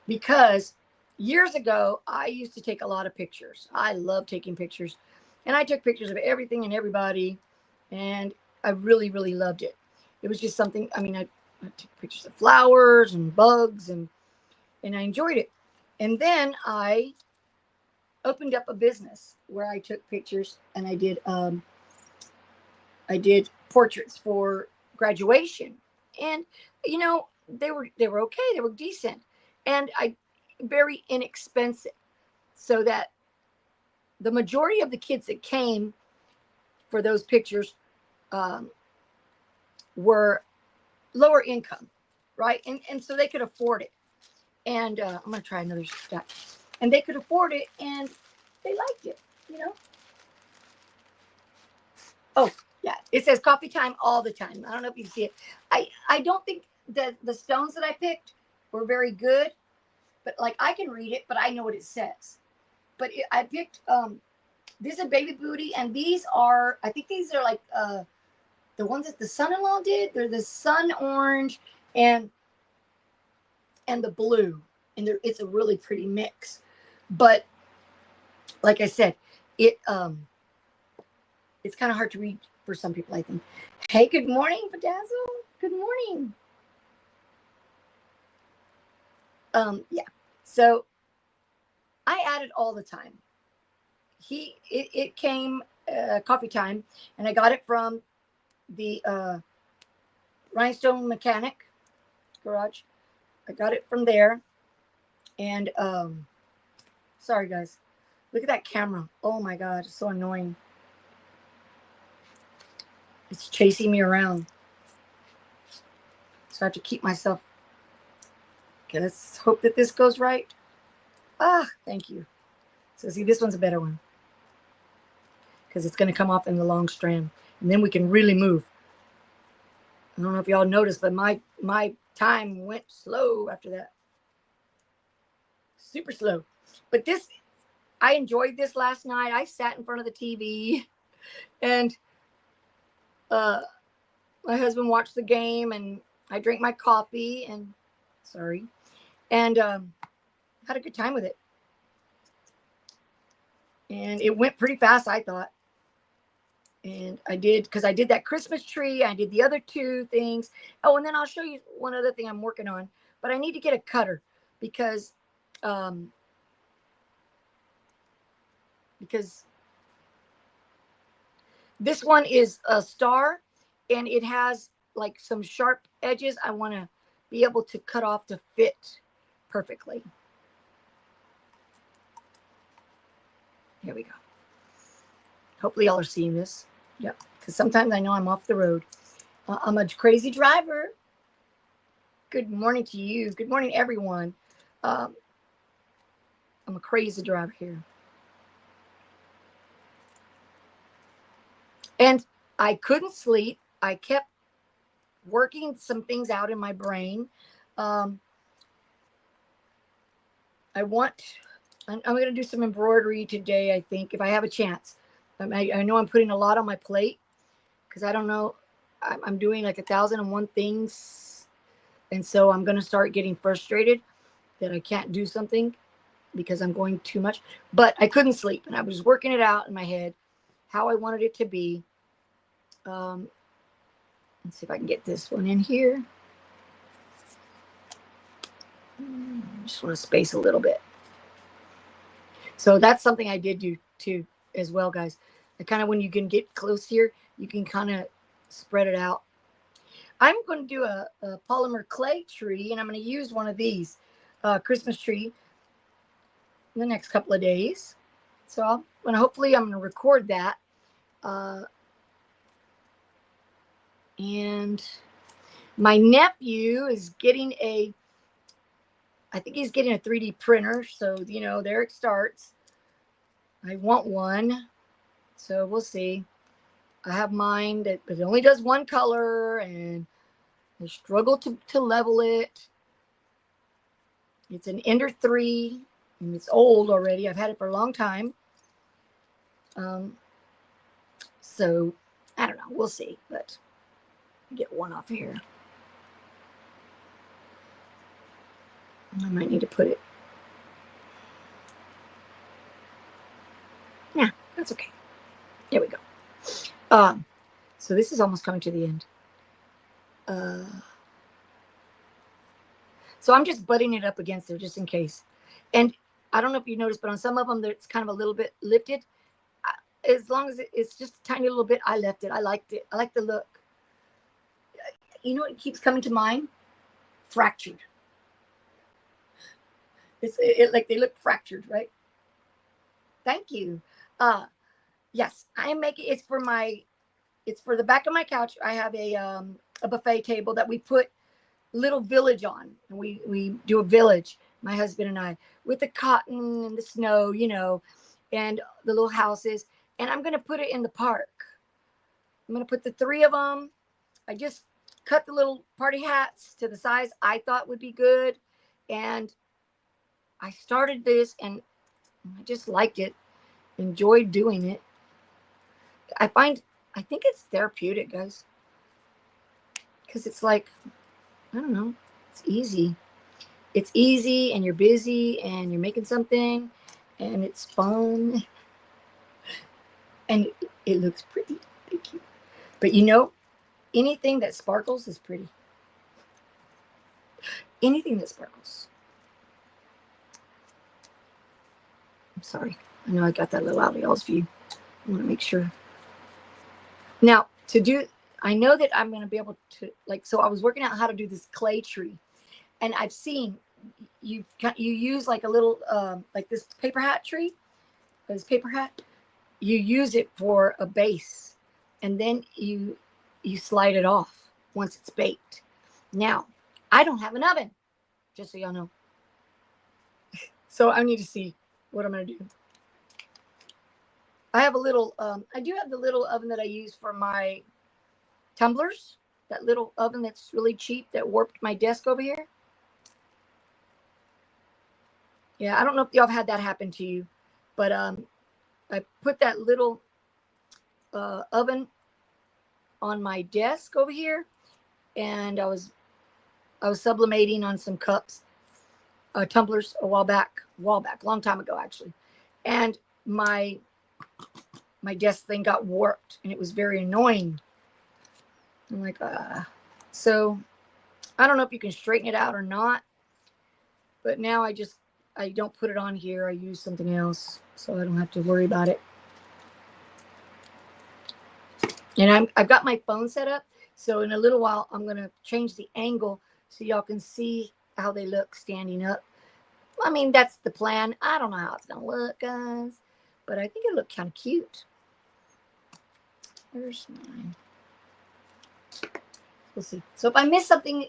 Because years ago, I used to take a lot of pictures. I love taking pictures. And I took pictures of everything and everybody. And I really, really loved it. It was just something, I took pictures of flowers and bugs, and I enjoyed it. And then I opened up a business where I took pictures, and I did I did portraits for graduation, and they were okay. They were decent, and very inexpensive, so that the majority of the kids that came for those pictures were lower income, right? And so they could afford it. And I'm going to try another stack. And they could afford it, and they liked it, Oh, yeah. It says coffee time all the time. I don't know if you see it. I don't think that the stones that I picked were very good, but like I can read it, but I know what it says. But I picked, this is baby booty, and these are, I think these are like the ones that the son-in-law did. They're the sun orange and the blue, and it's a really pretty mix. But like I said, it's kind of hard to read for some people, I think. Hey, good morning, Bedazzle. Good morning. Yeah. So I added all the time. It came coffee time, and I got it from the Rhinestone Mechanic Garage. I got it from there. And sorry guys, look at that camera. Oh my god, it's so annoying. It's chasing me around, so I have to keep myself. Okay, let's hope that this goes right. Thank you. So see, this one's a better one, because it's going to come off in the long strand, and then we can really move. I don't know if y'all noticed, but my time went slow after that. Super slow. But this, I enjoyed this last night. I sat in front of the TV, and my husband watched the game, and I drank my coffee, and had a good time with it. And it went pretty fast, I thought. And I did, because I did that Christmas tree. I did the other two things. Oh, and then I'll show you one other thing I'm working on. But I need to get a cutter, because this one is a star, and it has like some sharp edges. I want to be able to cut off to fit perfectly. Here we go. Hopefully y'all are seeing this. Yep. Because sometimes I know I'm off the road. I'm a crazy driver. Good morning to you. Good morning, everyone. I'm a crazy driver here. And I couldn't sleep. I kept working some things out in my brain. I'm going to do some embroidery today, I think, if I have a chance. I know I'm putting a lot on my plate, because I don't know. I'm doing like 1,001 things. And so I'm going to start getting frustrated that I can't do something because I'm going too much. But I couldn't sleep, and I was working it out in my head, how I wanted it to be. Let's see if I can get this one in here. Just want to space a little bit. So that's something I did do too as well, guys. I kind of, when you can get close here, you can kind of spread it out. I'm going to do a polymer clay tree, and I'm going to use one of these Christmas tree in the next couple of days. So hopefully I'm going to record that. And my nephew is getting I think he's getting a 3D printer. So, there it starts. I want one. So we'll see. I have mine but it only does one color, and I struggle to level it. It's an Ender 3, and it's old already. I've had it for a long time. So I don't know. We'll see. But get one off here. I might need to put it. Yeah, that's okay. Here we go. So this is almost coming to the end. So I'm just butting it up against there just in case. And I don't know if you noticed, but on some of them, it's kind of a little bit lifted. as long as it's just a tiny little bit, I left it. I liked it. I like the look. You know what keeps coming to mind? Fractured. Like they look fractured, right? Thank you. Yes, I am making it's for the back of my couch. I have a buffet table that we put little village on, and we do a village, my husband and I, with the cotton and the snow, and the little houses. And I'm gonna put it in the park. I'm gonna put the three of them. I just cut the little party hats to the size I thought would be good, and I started this, and I just liked it, enjoyed doing it. I think it's therapeutic, guys, because it's like, I don't know, it's easy. It's easy, and you're busy, and you're making something, and it's fun, and it looks pretty. Thank you. But anything that sparkles is pretty. Anything that sparkles. I'm sorry. I know I got that a little out of y'all's view. I want to make sure. Now, I know that I'm going to be able to, so I was working out how to do this clay tree. And I've seen you use like a little, like this paper hat tree, this paper hat. You use it for a base, and then you slide it off once it's baked. Now, I don't have an oven, just so y'all know. So I need to see what I'm going to do. I have a little, I do have the little oven that I use for my tumblers. That little oven that's really cheap that warped my desk over here. Yeah, I don't know if y'all have had that happen to you, but I put that little oven on my desk over here, and I was sublimating on some cups, tumblers a while back, long time ago actually, and my desk thing got warped, and it was very annoying. I'm like, so I don't know if you can straighten it out or not, but now I don't put it on here. I use something else, so I don't have to worry about it. And I've got my phone set up, so in a little while I'm going to change the angle so y'all can see how they look standing up. I mean, that's the plan. I don't know how it's going to look, guys, but I think it looked kind of cute. Where's mine? We'll see. So if I miss something,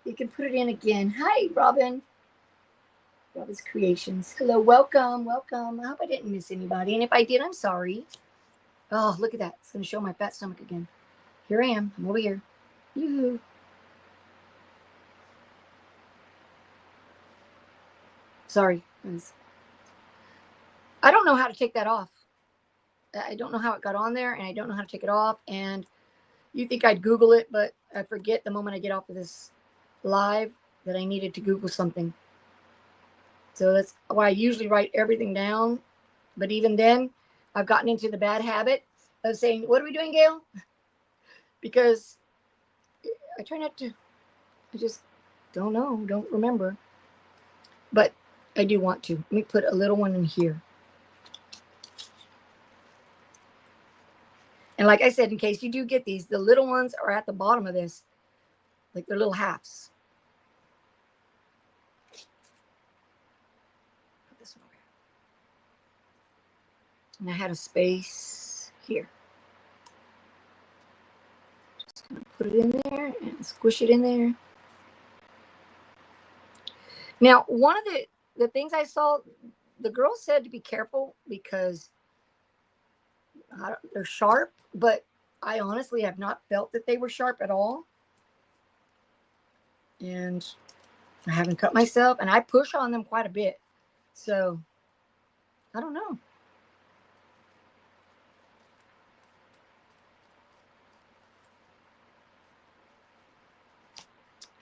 you can put it in again. Hi, Robin. Robin's Creations. Hello, welcome. I hope I didn't miss anybody. And if I did, I'm sorry. Oh, look at that. It's going to show my fat stomach again. Here I am. I'm over here. Yoo-hoo. Sorry. I don't know how to take that off. I don't know how it got on there, and I don't know how to take it off. And you think I'd Google it, but I forget the moment I get off of this live that I needed to Google something. So that's why I usually write everything down. But even then, I've gotten into the bad habit of saying, what are we doing, Gail? Because I try not to. I just don't know, don't remember. But I do want to. Let me put a little one in here. And like I said, in case you do get these, the little ones are at the bottom of this. Like they're little halves. Put this one over here. And I had a space here. Just gonna put it in there and squish it in there. Now, one of the things I saw, the girl said to be careful because they're sharp, but I honestly have not felt that they were sharp at all. And I haven't cut myself, and I push on them quite a bit. So, I don't know.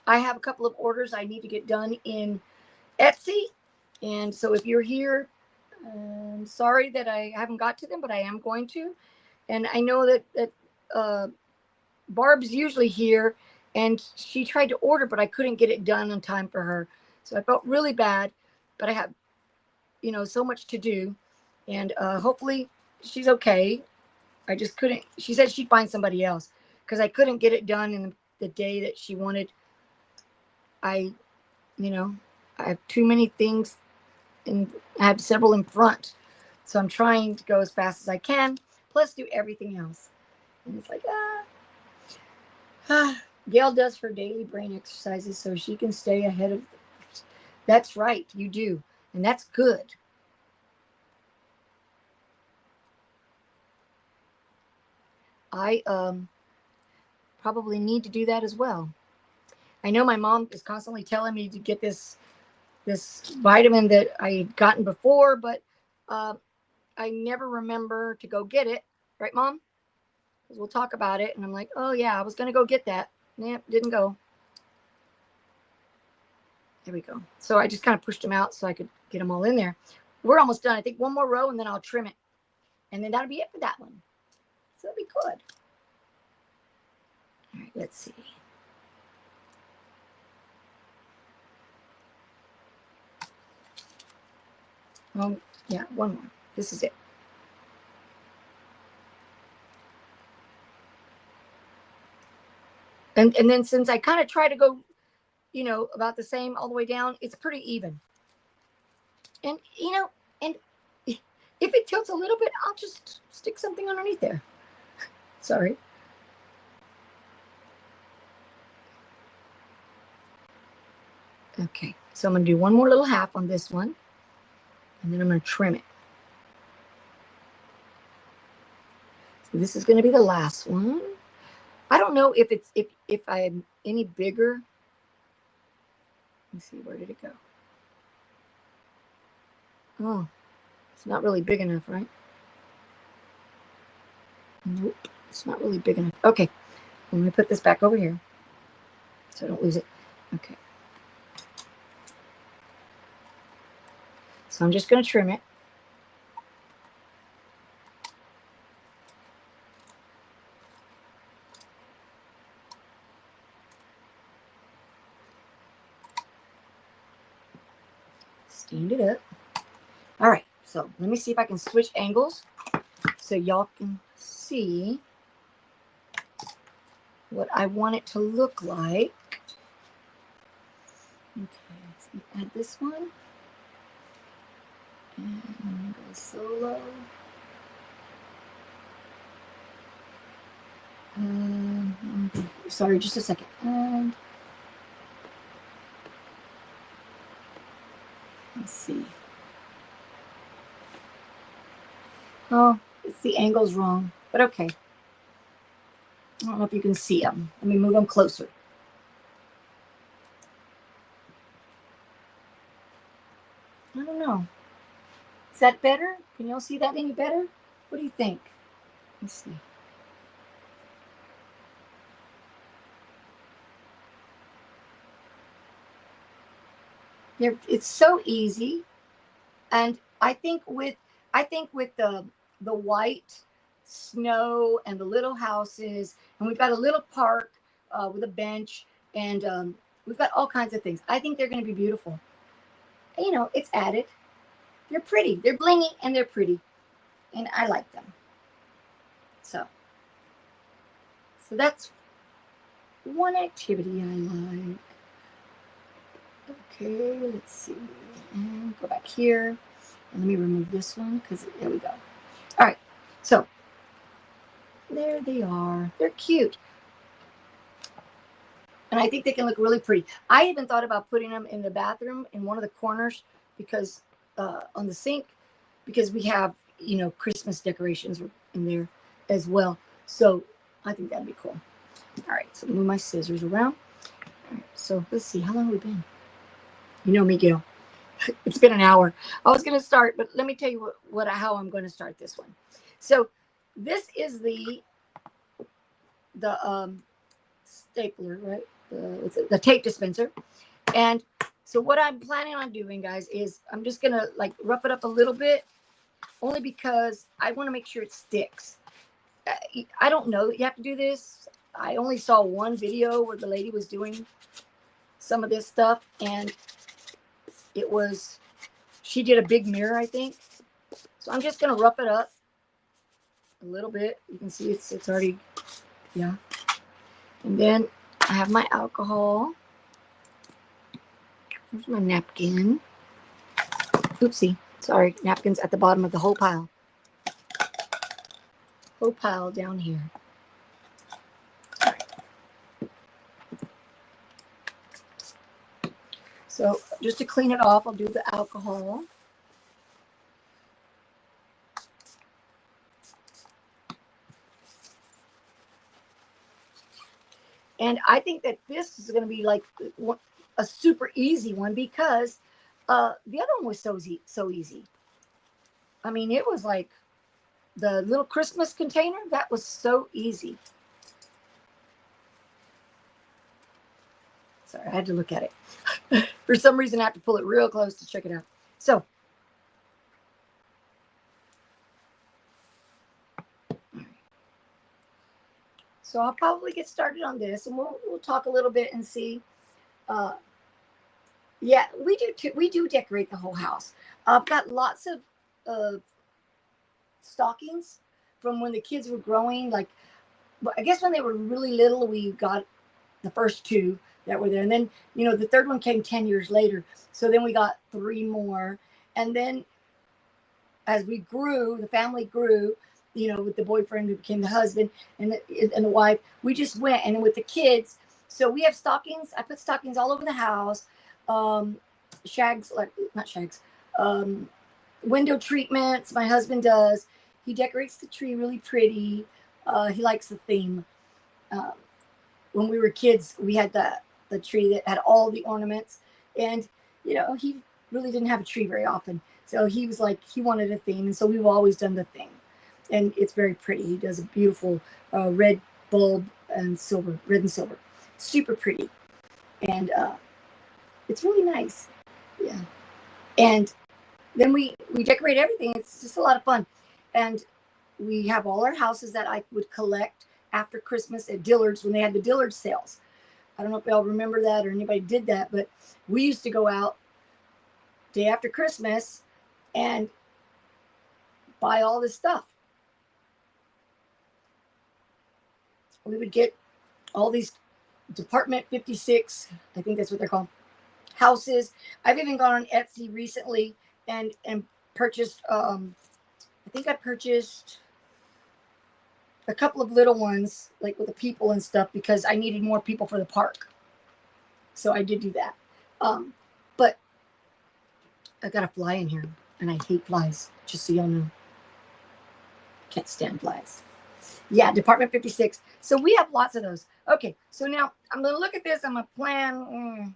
I have a couple of orders I need to get done in Etsy. And so if you're here, I'm sorry that I haven't got to them, but I am going to. And I know that Barb's usually here, and she tried to order, but I couldn't get it done in time for her. So I felt really bad, but I have, so much to do. And hopefully she's okay. I just couldn't. She said she'd find somebody else because I couldn't get it done in the day that she wanted. I, you know, I have too many things, and I have several in front, so I'm trying to go as fast as I can, plus do everything else. And it's like Gail does her daily brain exercises so she can stay ahead of. That's right, you do, and that's good. I probably need to do that as well. I know my mom is constantly telling me to get this vitamin that I had gotten before, but I never remember to go get it. Right, Mom? Because we'll talk about it. And I'm like, oh, yeah, I was going to go get that. Yep, didn't go. There we go. So I just kind of pushed them out so I could get them all in there. We're almost done. I think one more row, and then I'll trim it. And then that'll be it for that one. So that'll be good. All right, let's see. Oh, yeah, one more. This is it. And then since I kind of try to go, about the same all the way down, it's pretty even. And, and if it tilts a little bit, I'll just stick something underneath there. Sorry. Okay, so I'm going to do one more little half on this one, and then I'm going to trim it. So this is going to be the last one. I don't know if it's if I'm any bigger. Let's see, where did it go? Oh, it's not really big enough, right? Nope, it's not really big enough. Okay, let me put this back over here so I don't lose it. Okay. So I'm just going to trim it. Stand it up. All right, so let me see if I can switch angles so y'all can see what I want it to look like. Okay, let's add this one. And I'm going to go solo. Sorry, just a second. Let's see. Oh, it's the angle's wrong, but okay. I don't know if you can see them. Let me move them closer. I don't know. Is that better? Can y'all see that any better? What do you think? Let's see. It's so easy, and I think with the white snow and the little houses, and we've got a little park with a bench, and we've got all kinds of things. I think they're going to be beautiful. It's added. They're pretty. They're blingy and they're pretty, and I like them. So that's one activity I like. Okay, let's see. And go back here. And let me remove this one because there we go. All right, so there they are. They're cute. And I think they can look really pretty. I even thought about putting them in the bathroom in one of the corners because on the sink, because we have, Christmas decorations in there as well. So I think that'd be cool. All right, so move my scissors around. All right, so let's see. How long have we been? You know me, Gail. It's been an hour. I was going to start, but let me tell you how I'm going to start this one. So this is the stapler, right? The tape dispenser. And so what I'm planning on doing, guys, is I'm just going to rough it up a little bit, only because I want to make sure it sticks. I don't know that you have to do this. I only saw one video where the lady was doing some of this stuff, and she did a big mirror, I think. So I'm just going to rough it up a little bit. You can see it's already, yeah. And then I have my alcohol. Here's my napkin. Oopsie. Sorry, napkin's at the bottom of the whole pile. Whole pile down here. So just to clean it off, I'll do the alcohol. And I think that this is going to be like a super easy one because the other one was so easy. I mean, it was like the little Christmas container. That was so easy. Sorry, I had to look at it. For some reason, I have to pull it real close to check it out. So, I'll probably get started on this, and we'll talk a little bit and see. Yeah, we do too. We do decorate the whole house. I've got lots of stockings from when the kids were growing. Like, I guess when they were really little, we got the first 2 that were there. And then, you know, the third one came 10 years later. So then we got 3 more. And then as we grew, the family grew, you know, with the boyfriend who became the husband and the wife, we just went. And then with the kids, so we have stockings. I put stockings all over the house. Shags, like not shags, window treatments. My husband does. He decorates the tree really pretty. He likes the theme. When we were kids, we had the tree that had all the ornaments, and you know, he really didn't have a tree very often. So he was like, he wanted a theme, and so we've always done the theme, and it's very pretty. He does a beautiful red bulb and silver, red and silver, super pretty, and it's really nice. Yeah, and then we decorate everything. It's just a lot of fun, and we have all our houses that I would collect after Christmas at Dillard's when they had the Dillard's sales. I don't know if y'all remember that or anybody did that, but we used to go out day after Christmas and buy all this stuff. We would get all these Department 56, I think that's what they're called, houses. I've even gone on Etsy recently and purchased, I think I purchased a couple of little ones, like with the people and stuff, because I needed more people for the park. So I did do that. But I got a fly in here, and I hate flies, just so y'all know. Can't stand flies. Yeah, Department 56. So we have lots of those. Okay, so now I'm going to look at this. I'm going to plan,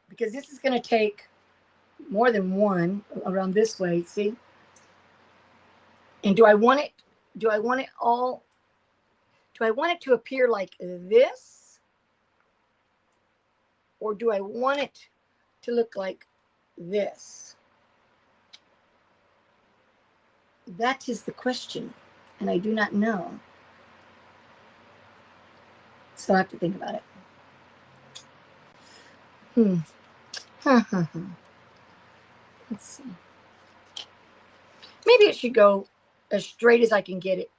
because this is going to take more than one around this way, see? And do I want it all, do I want it to appear like this? Or do I want it to look like this? That is the question, and I do not know. So I have to think about it. Let's see. Maybe it should go as straight as I can get it.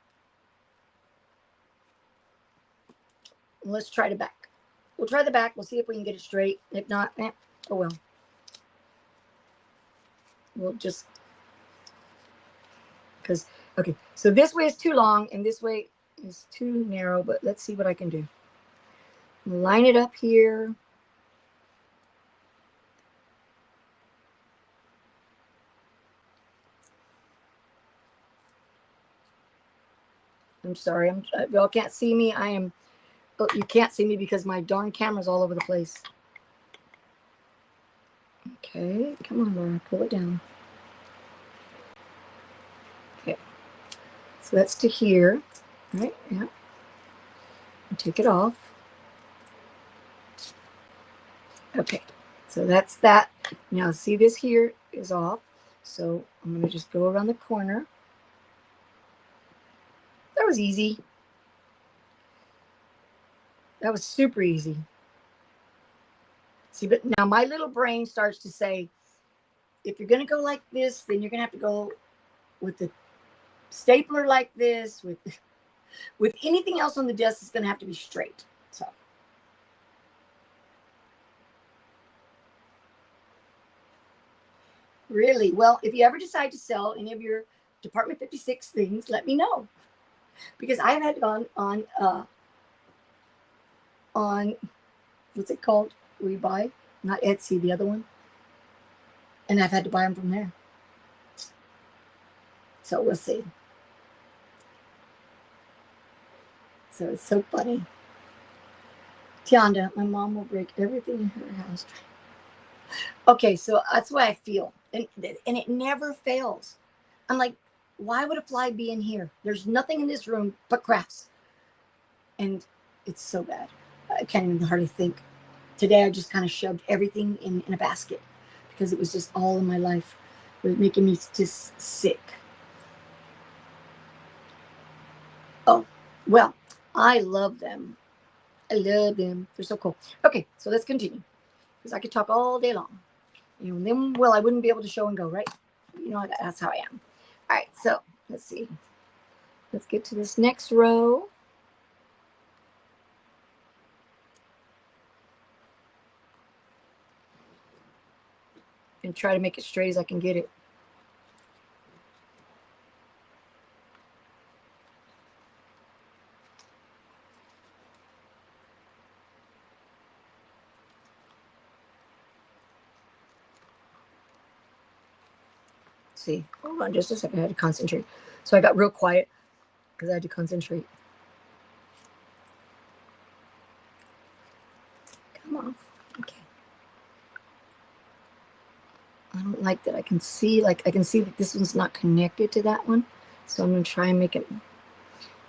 Let's try the back. We'll try the back. We'll see if we can get it straight. If not, oh well. We'll just, because, okay, so this way is too long and this way is too narrow, but let's see what I can do. Line it up here. I'm sorry, y'all can't see me. You can't see me because my darn camera's all over the place. Okay, come on, Laura, pull it down. Okay, so that's to here, right? Yeah. And take it off. Okay, so that's that. Now see, this here is off, so I'm going to just go around the corner. That was easy. That was super easy. See, but now my little brain starts to say, if you're going to go like this, then you're going to have to go with the stapler like this. With anything else on the desk, it's going to have to be straight. So. Really? Well, if you ever decide to sell any of your Department 56 things, let me know. Because I have had gone on what's it called? We buy, not Etsy, the other one. And I've had to buy them from there. So we'll see. So it's so funny. Tianda, my mom will break everything in her house. Okay, so that's why I feel. And it never fails. I'm like, why would a fly be in here? There's nothing in this room but crafts. And it's so bad. I can't even hardly think. Today I just kind of shoved everything in a basket because it was just all in my life. It was making me just sick. Oh, well, I love them. I love them. They're so cool. Okay, so let's continue. Because I could talk all day long. And then, well, I wouldn't be able to show and go, right? You know, that's how I am. All right, so let's see. Let's get to this next row. And try to make it straight as I can get it. See, hold on just a second. I had to concentrate. So I got real quiet because I had to concentrate. Come on. Okay. I don't like that. I can see that this one's not connected to that one. So I'm going to try and make it.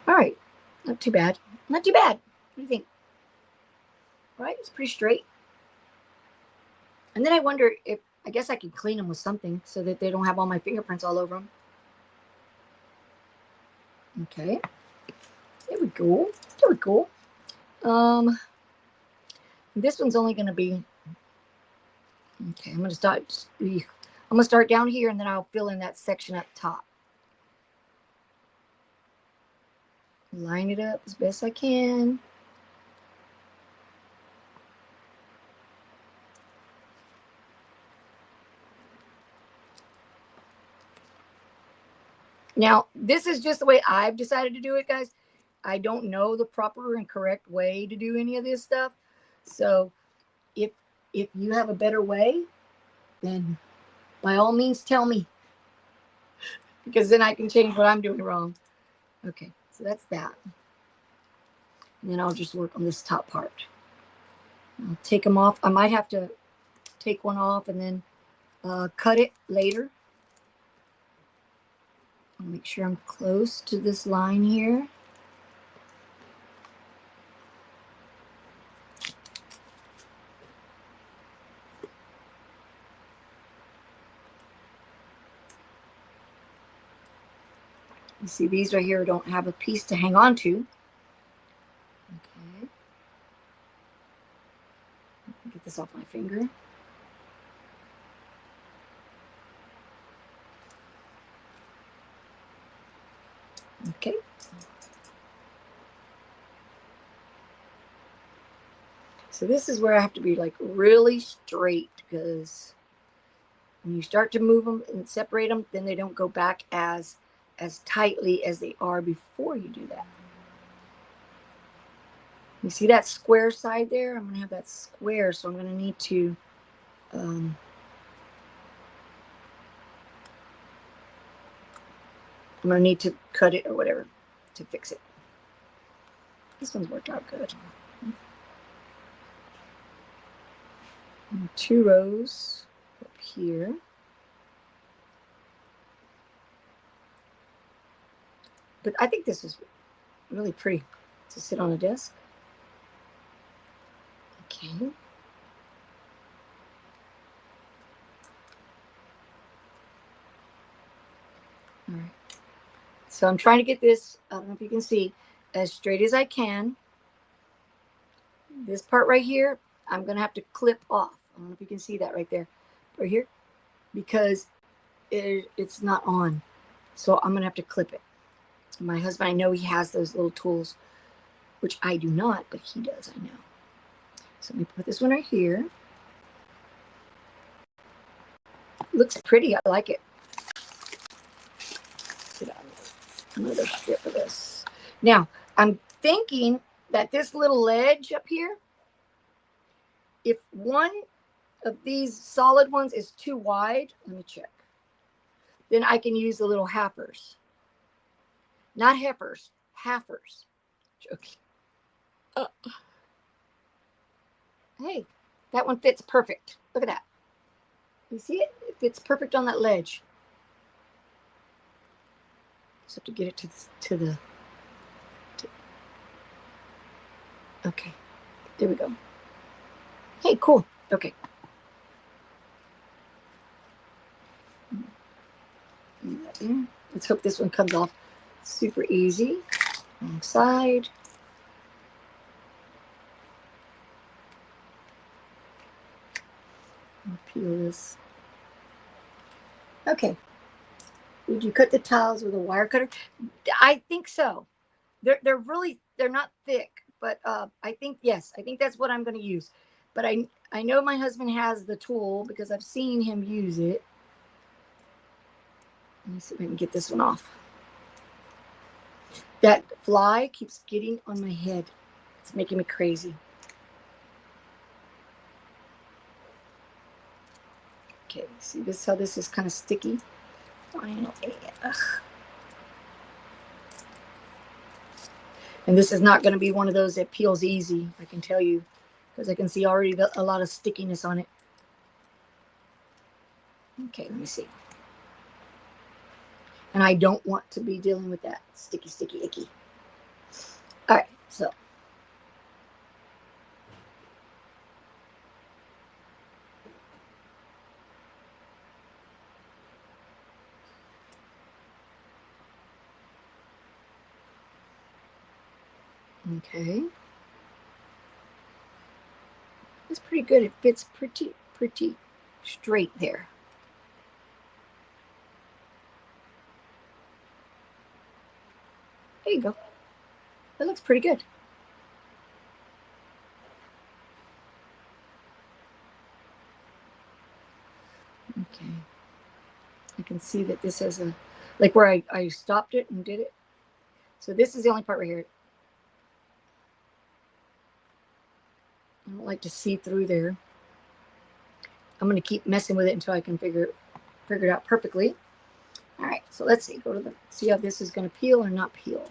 All right. Not too bad. Not too bad. What do you think? All right. It's pretty straight. And then I wonder if, I guess I could clean them with something so that they don't have all my fingerprints all over them. Okay. There we go. There we go. This one's only going to be, okay, I'm going to start down here and then I'll fill in that section up top. Line it up as best I can. Now, this is just the way I've decided to do it, guys. I don't know the proper and correct way to do any of this stuff. So if you have a better way, then by all means tell me. Because then I can change what I'm doing wrong. Okay, so that's that. And then I'll just work on this top part. I'll take them off. I might have to take one off and then cut it later. I'll make sure I'm close to this line here. You see, these right here don't have a piece to hang on to. Okay. Get this off my finger. Okay. So this is where I have to be like really straight, because when you start to move them and separate them, then they don't go back as tightly as they are before you do that. You see that square side there? I'm going to have that square, so I'm going to need to I'm going to need to cut it or whatever to fix it. This one's worked out good. And 2 rows up here. But I think this is really pretty to sit on a desk. Okay. All right. So I'm trying to get this, I don't know if you can see, as straight as I can. This part right here, I'm going to have to clip off. I don't know if you can see that right there. Right here. because it's not on. So I'm going to have to clip it. My husband, I know he has those little tools, which I do not, but he does, I know. So let me put this one right here. Looks pretty. I like it. Get another strip of this. Now, I'm thinking that this little ledge up here, if one of these solid ones is too wide, let me check. Then I can use the little halfers. Not heifers, halfers. Joking. Hey, that one fits perfect. Look at that. You see it? It fits perfect on that ledge. Just have to get it to the okay. There we go. Hey, cool. Okay. Let's hope this one comes off super easy. Wrong side. Peel this. Okay. Would you cut the tiles with a wire cutter? I think so. They're not thick, but I think yes. I think that's what I'm going to use. But I know my husband has the tool because I've seen him use it. Let me see if I can get this one off. That fly keeps getting on my head. It's making me crazy. Okay, see this how this is kind of sticky? Finally. Ugh. And this is not going to be one of those that peels easy, I can tell you, because I can see already a lot of stickiness on it. Okay, let me see. And I don't want to be dealing with that sticky, sticky, icky. All right, so. Okay. It's pretty good. It fits pretty straight there. There you go. That looks pretty good. Okay. I can see that this has a, like where I stopped it and did it. So this is the only part right here. I don't like to see through there. I'm going to keep messing with it until I can figure it out perfectly. All right, so let's see. Go to the, see how this is going to peel or not peel.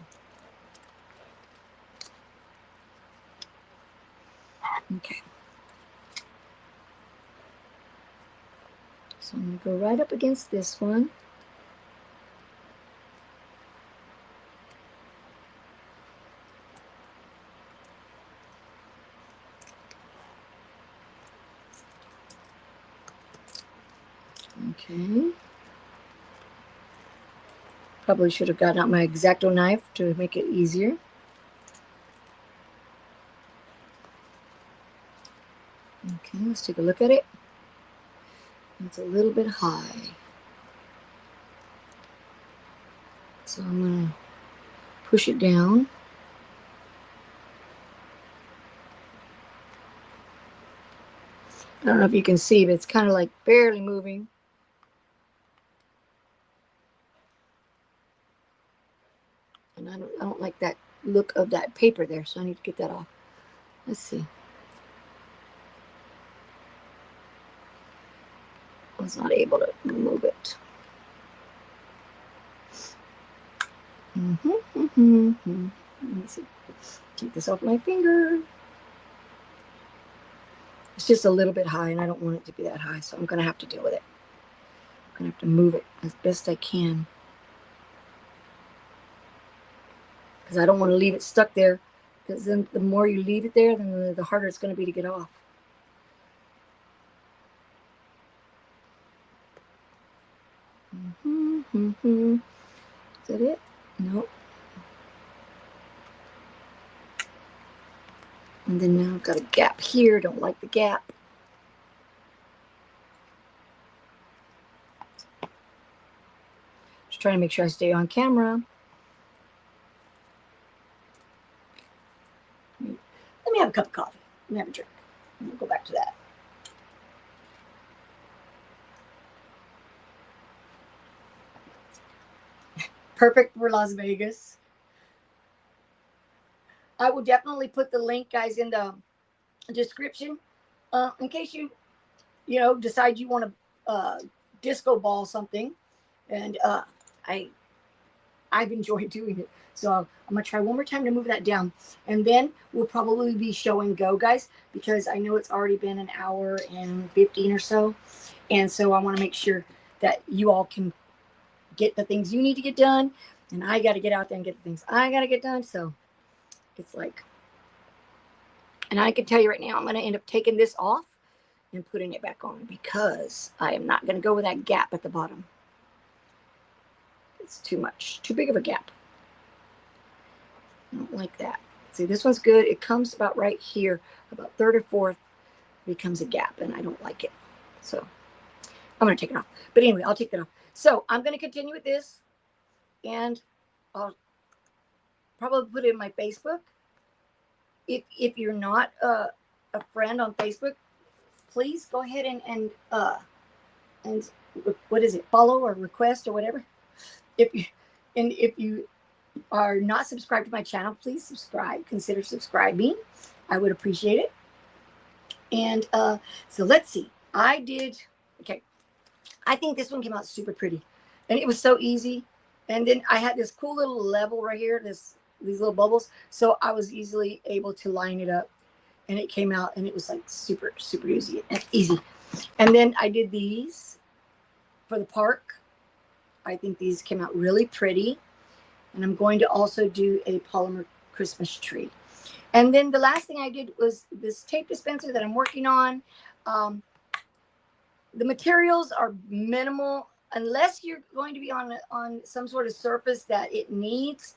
Okay. So I'm going to go right up against this one. Okay. Probably should have gotten out my X-Acto knife to make it easier. Okay, let's take a look at it. It's a little bit high. So I'm going to push it down. I don't know if you can see, but it's kind of like barely moving. And I don't like that look of that paper there, so I need to get that off. Let's see. I was not able to remove it. Let me see. Take this off my finger. It's just a little bit high, and I don't want it to be that high, so I'm going to have to deal with it. I'm going to have to move it as best I can. Because I don't want to leave it stuck there, because then the more you leave it there, then the harder it's going to be to get off. Is that it? Nope. And then now I've got a gap here. Don't like the gap. Just trying to make sure I stay on camera. Let me have a cup of coffee. Let me have a drink. We'll go back to that. Perfect for Las Vegas. I will definitely put the link, guys, in the description in case you decide you want to disco ball something. And I've enjoyed doing it. So I'm going to try one more time to move that down. And then we'll probably be show and go, guys, because I know it's already been an hour and 15 or so. And so I want to make sure that you all can get the things you need to get done. And I got to get out there and get the things I got to get done. So it's like, and I can tell you right now, I'm going to end up taking this off and putting it back on because I am not going to go with that gap at the bottom. It's too much, too big of a gap. I don't like that. See, this one's good. It comes about right here, about third or fourth becomes a gap, and I don't like it. So I'm going to take it off. But anyway, I'll take that off. So I'm going to continue with this, and I'll probably put it in my Facebook. If you're not a friend on Facebook, please go ahead and what is it, follow or request or whatever. If you are not subscribed to my channel, please subscribe. Consider subscribing. I would appreciate it. And so let's see. Okay. I think this one came out super pretty, and it was so easy. And then I had this cool little level right here, these little bubbles. So I was easily able to line it up, and it came out, and it was like super, super easy. And then I did these for the park. I think these came out really pretty. And I'm going to also do a polymer Christmas tree. And then the last thing I did was this tape dispenser that I'm working on. The materials are minimal unless you're going to be on some sort of surface that it needs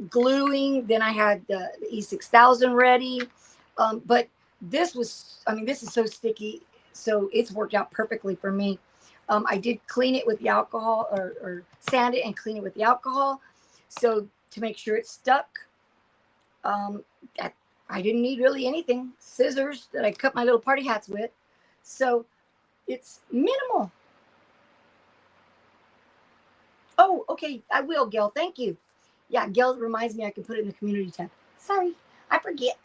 gluing. Then I had the E6000 ready. But this is so sticky. So it's worked out perfectly for me. I did clean it with the alcohol or sand it and clean it with the alcohol. So to make sure it stuck, I didn't need really anything. Scissors that I cut my little party hats with. So it's minimal. Oh, okay. I will, Gail. Thank you. Yeah, Gail reminds me I can put it in the community tab. Sorry, I forget.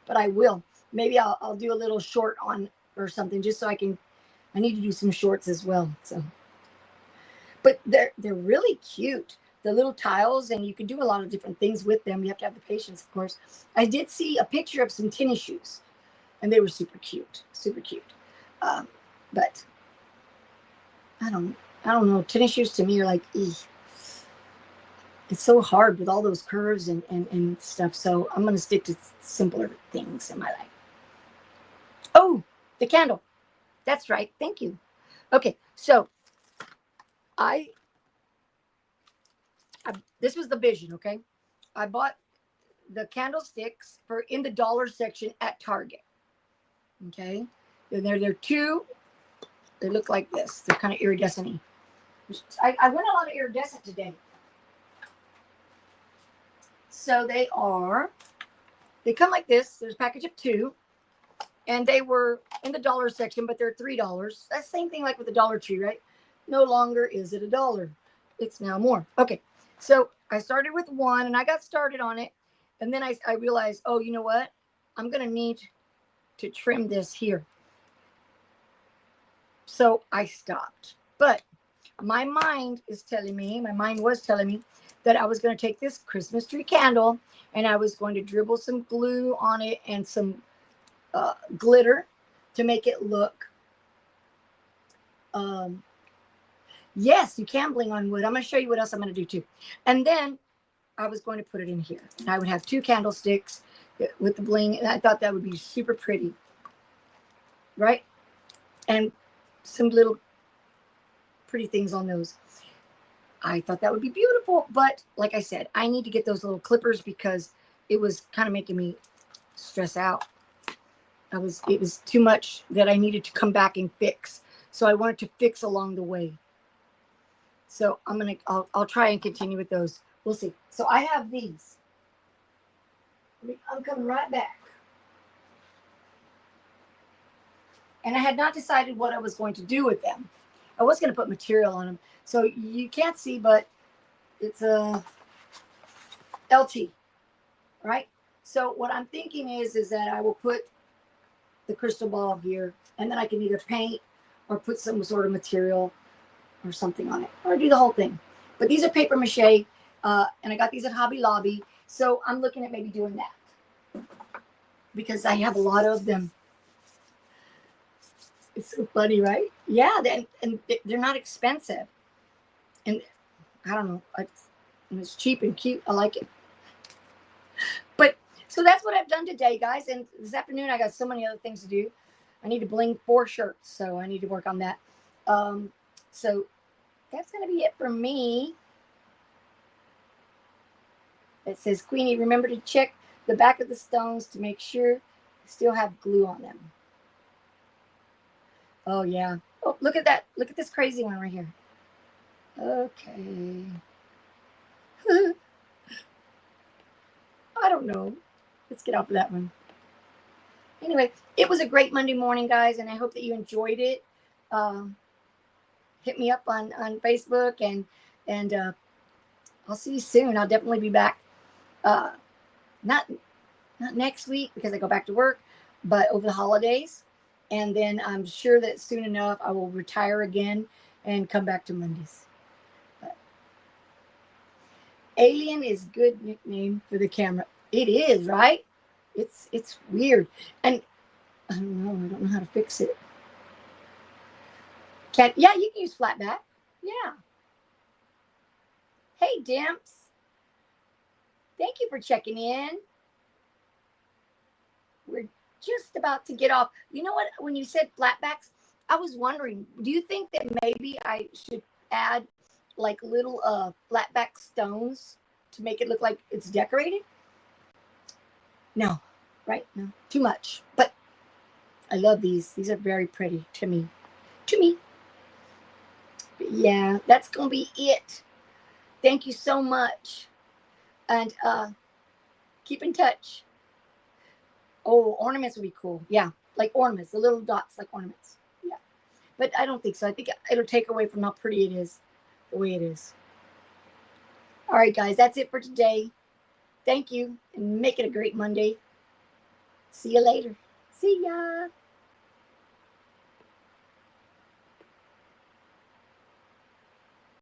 But I will. Maybe I'll do a little short on or something just so I need to do some shorts as well. So, but they're really cute. The little tiles, and you can do a lot of different things with them. You have to have the patience, of course. I did see a picture of some tennis shoes, and they were super cute, super cute. But I don't know. Tennis shoes to me are like, eeh. It's so hard with all those curves and stuff. So I'm going to stick to simpler things in my life. Oh, the candle. That's right. Thank you. Okay, so this was the vision, okay? I bought the candlesticks in the dollar section at Target, okay? And they're two. They look like this. They're kind of iridescent-y. I went a lot of iridescent today. So they come like this. There's a package of 2. And they were in the dollar section, but they're $3. That's the same thing like with the Dollar Tree, right? No longer is it $1. It's now more. Okay. So I started with 1 and I got started on it. And then I realized, oh, you know what? I'm going to need to trim this here. So I stopped. But my mind was telling me that I was going to take this Christmas tree candle and I was going to dribble some glue on it and some glitter to make it look. Yes, you can bling on wood. I'm going to show you what else I'm going to do too. And then I was going to put it in here. And I would have 2 candlesticks with the bling. And I thought that would be super pretty. Right? And some little pretty things on those. I thought that would be beautiful. But like I said, I need to get those little clippers because it was kind of making me stress out. It was too much that I needed to come back and fix. So I wanted to fix along the way. So I'll try and continue with those. We'll see. So I have these. I'm coming right back. And I had not decided what I was going to do with them. I was going to put material on them. So you can't see, but it's a LT, right? So what I'm thinking is that I will put the crystal ball here, and then I can either paint or put some sort of material or something on it, or do the whole thing. But these are paper mache, and I got these at Hobby Lobby. So I'm looking at maybe doing that because I have a lot of them. It's so funny, right? Yeah, and they're not expensive. And I don't know, it's cheap and cute. I like it. But so that's what I've done today, guys. And this afternoon, I got so many other things to do. I need to bling 4 shirts, so I need to work on that. So that's going to be it for me. It says, Queenie, remember to check the back of the stones to make sure you still have glue on them. Oh, yeah. Oh, look at that. Look at this crazy one right here. Okay. I don't know. Let's get off of that one. Anyway, it was a great Monday morning, guys, and I hope that you enjoyed it. Hit me up on Facebook, and I'll see you soon. I'll definitely be back. Not next week because I go back to work, but over the holidays. And then I'm sure that soon enough I will retire again and come back to Mondays. But Alien is a good nickname for the camera. It is, right? It's weird. And I don't know how to fix it. Yeah, you can use flatback. Yeah. Hey, Dimps. Thank you for checking in. We're just about to get off. You know what? When you said flatbacks, I was wondering, do you think that maybe I should add like little flatback stones to make it look like it's decorated? No, right? No, too much. But I love these. These are very pretty to me. But yeah, that's going to be it. Thank you so much. And keep in touch. Oh, ornaments would be cool. Yeah, like ornaments, the little dots like ornaments. Yeah, but I don't think so. I think it'll take away from how pretty it is, the way it is. All right, guys, that's it for today. Thank you, and make it a great Monday. See you later. See ya.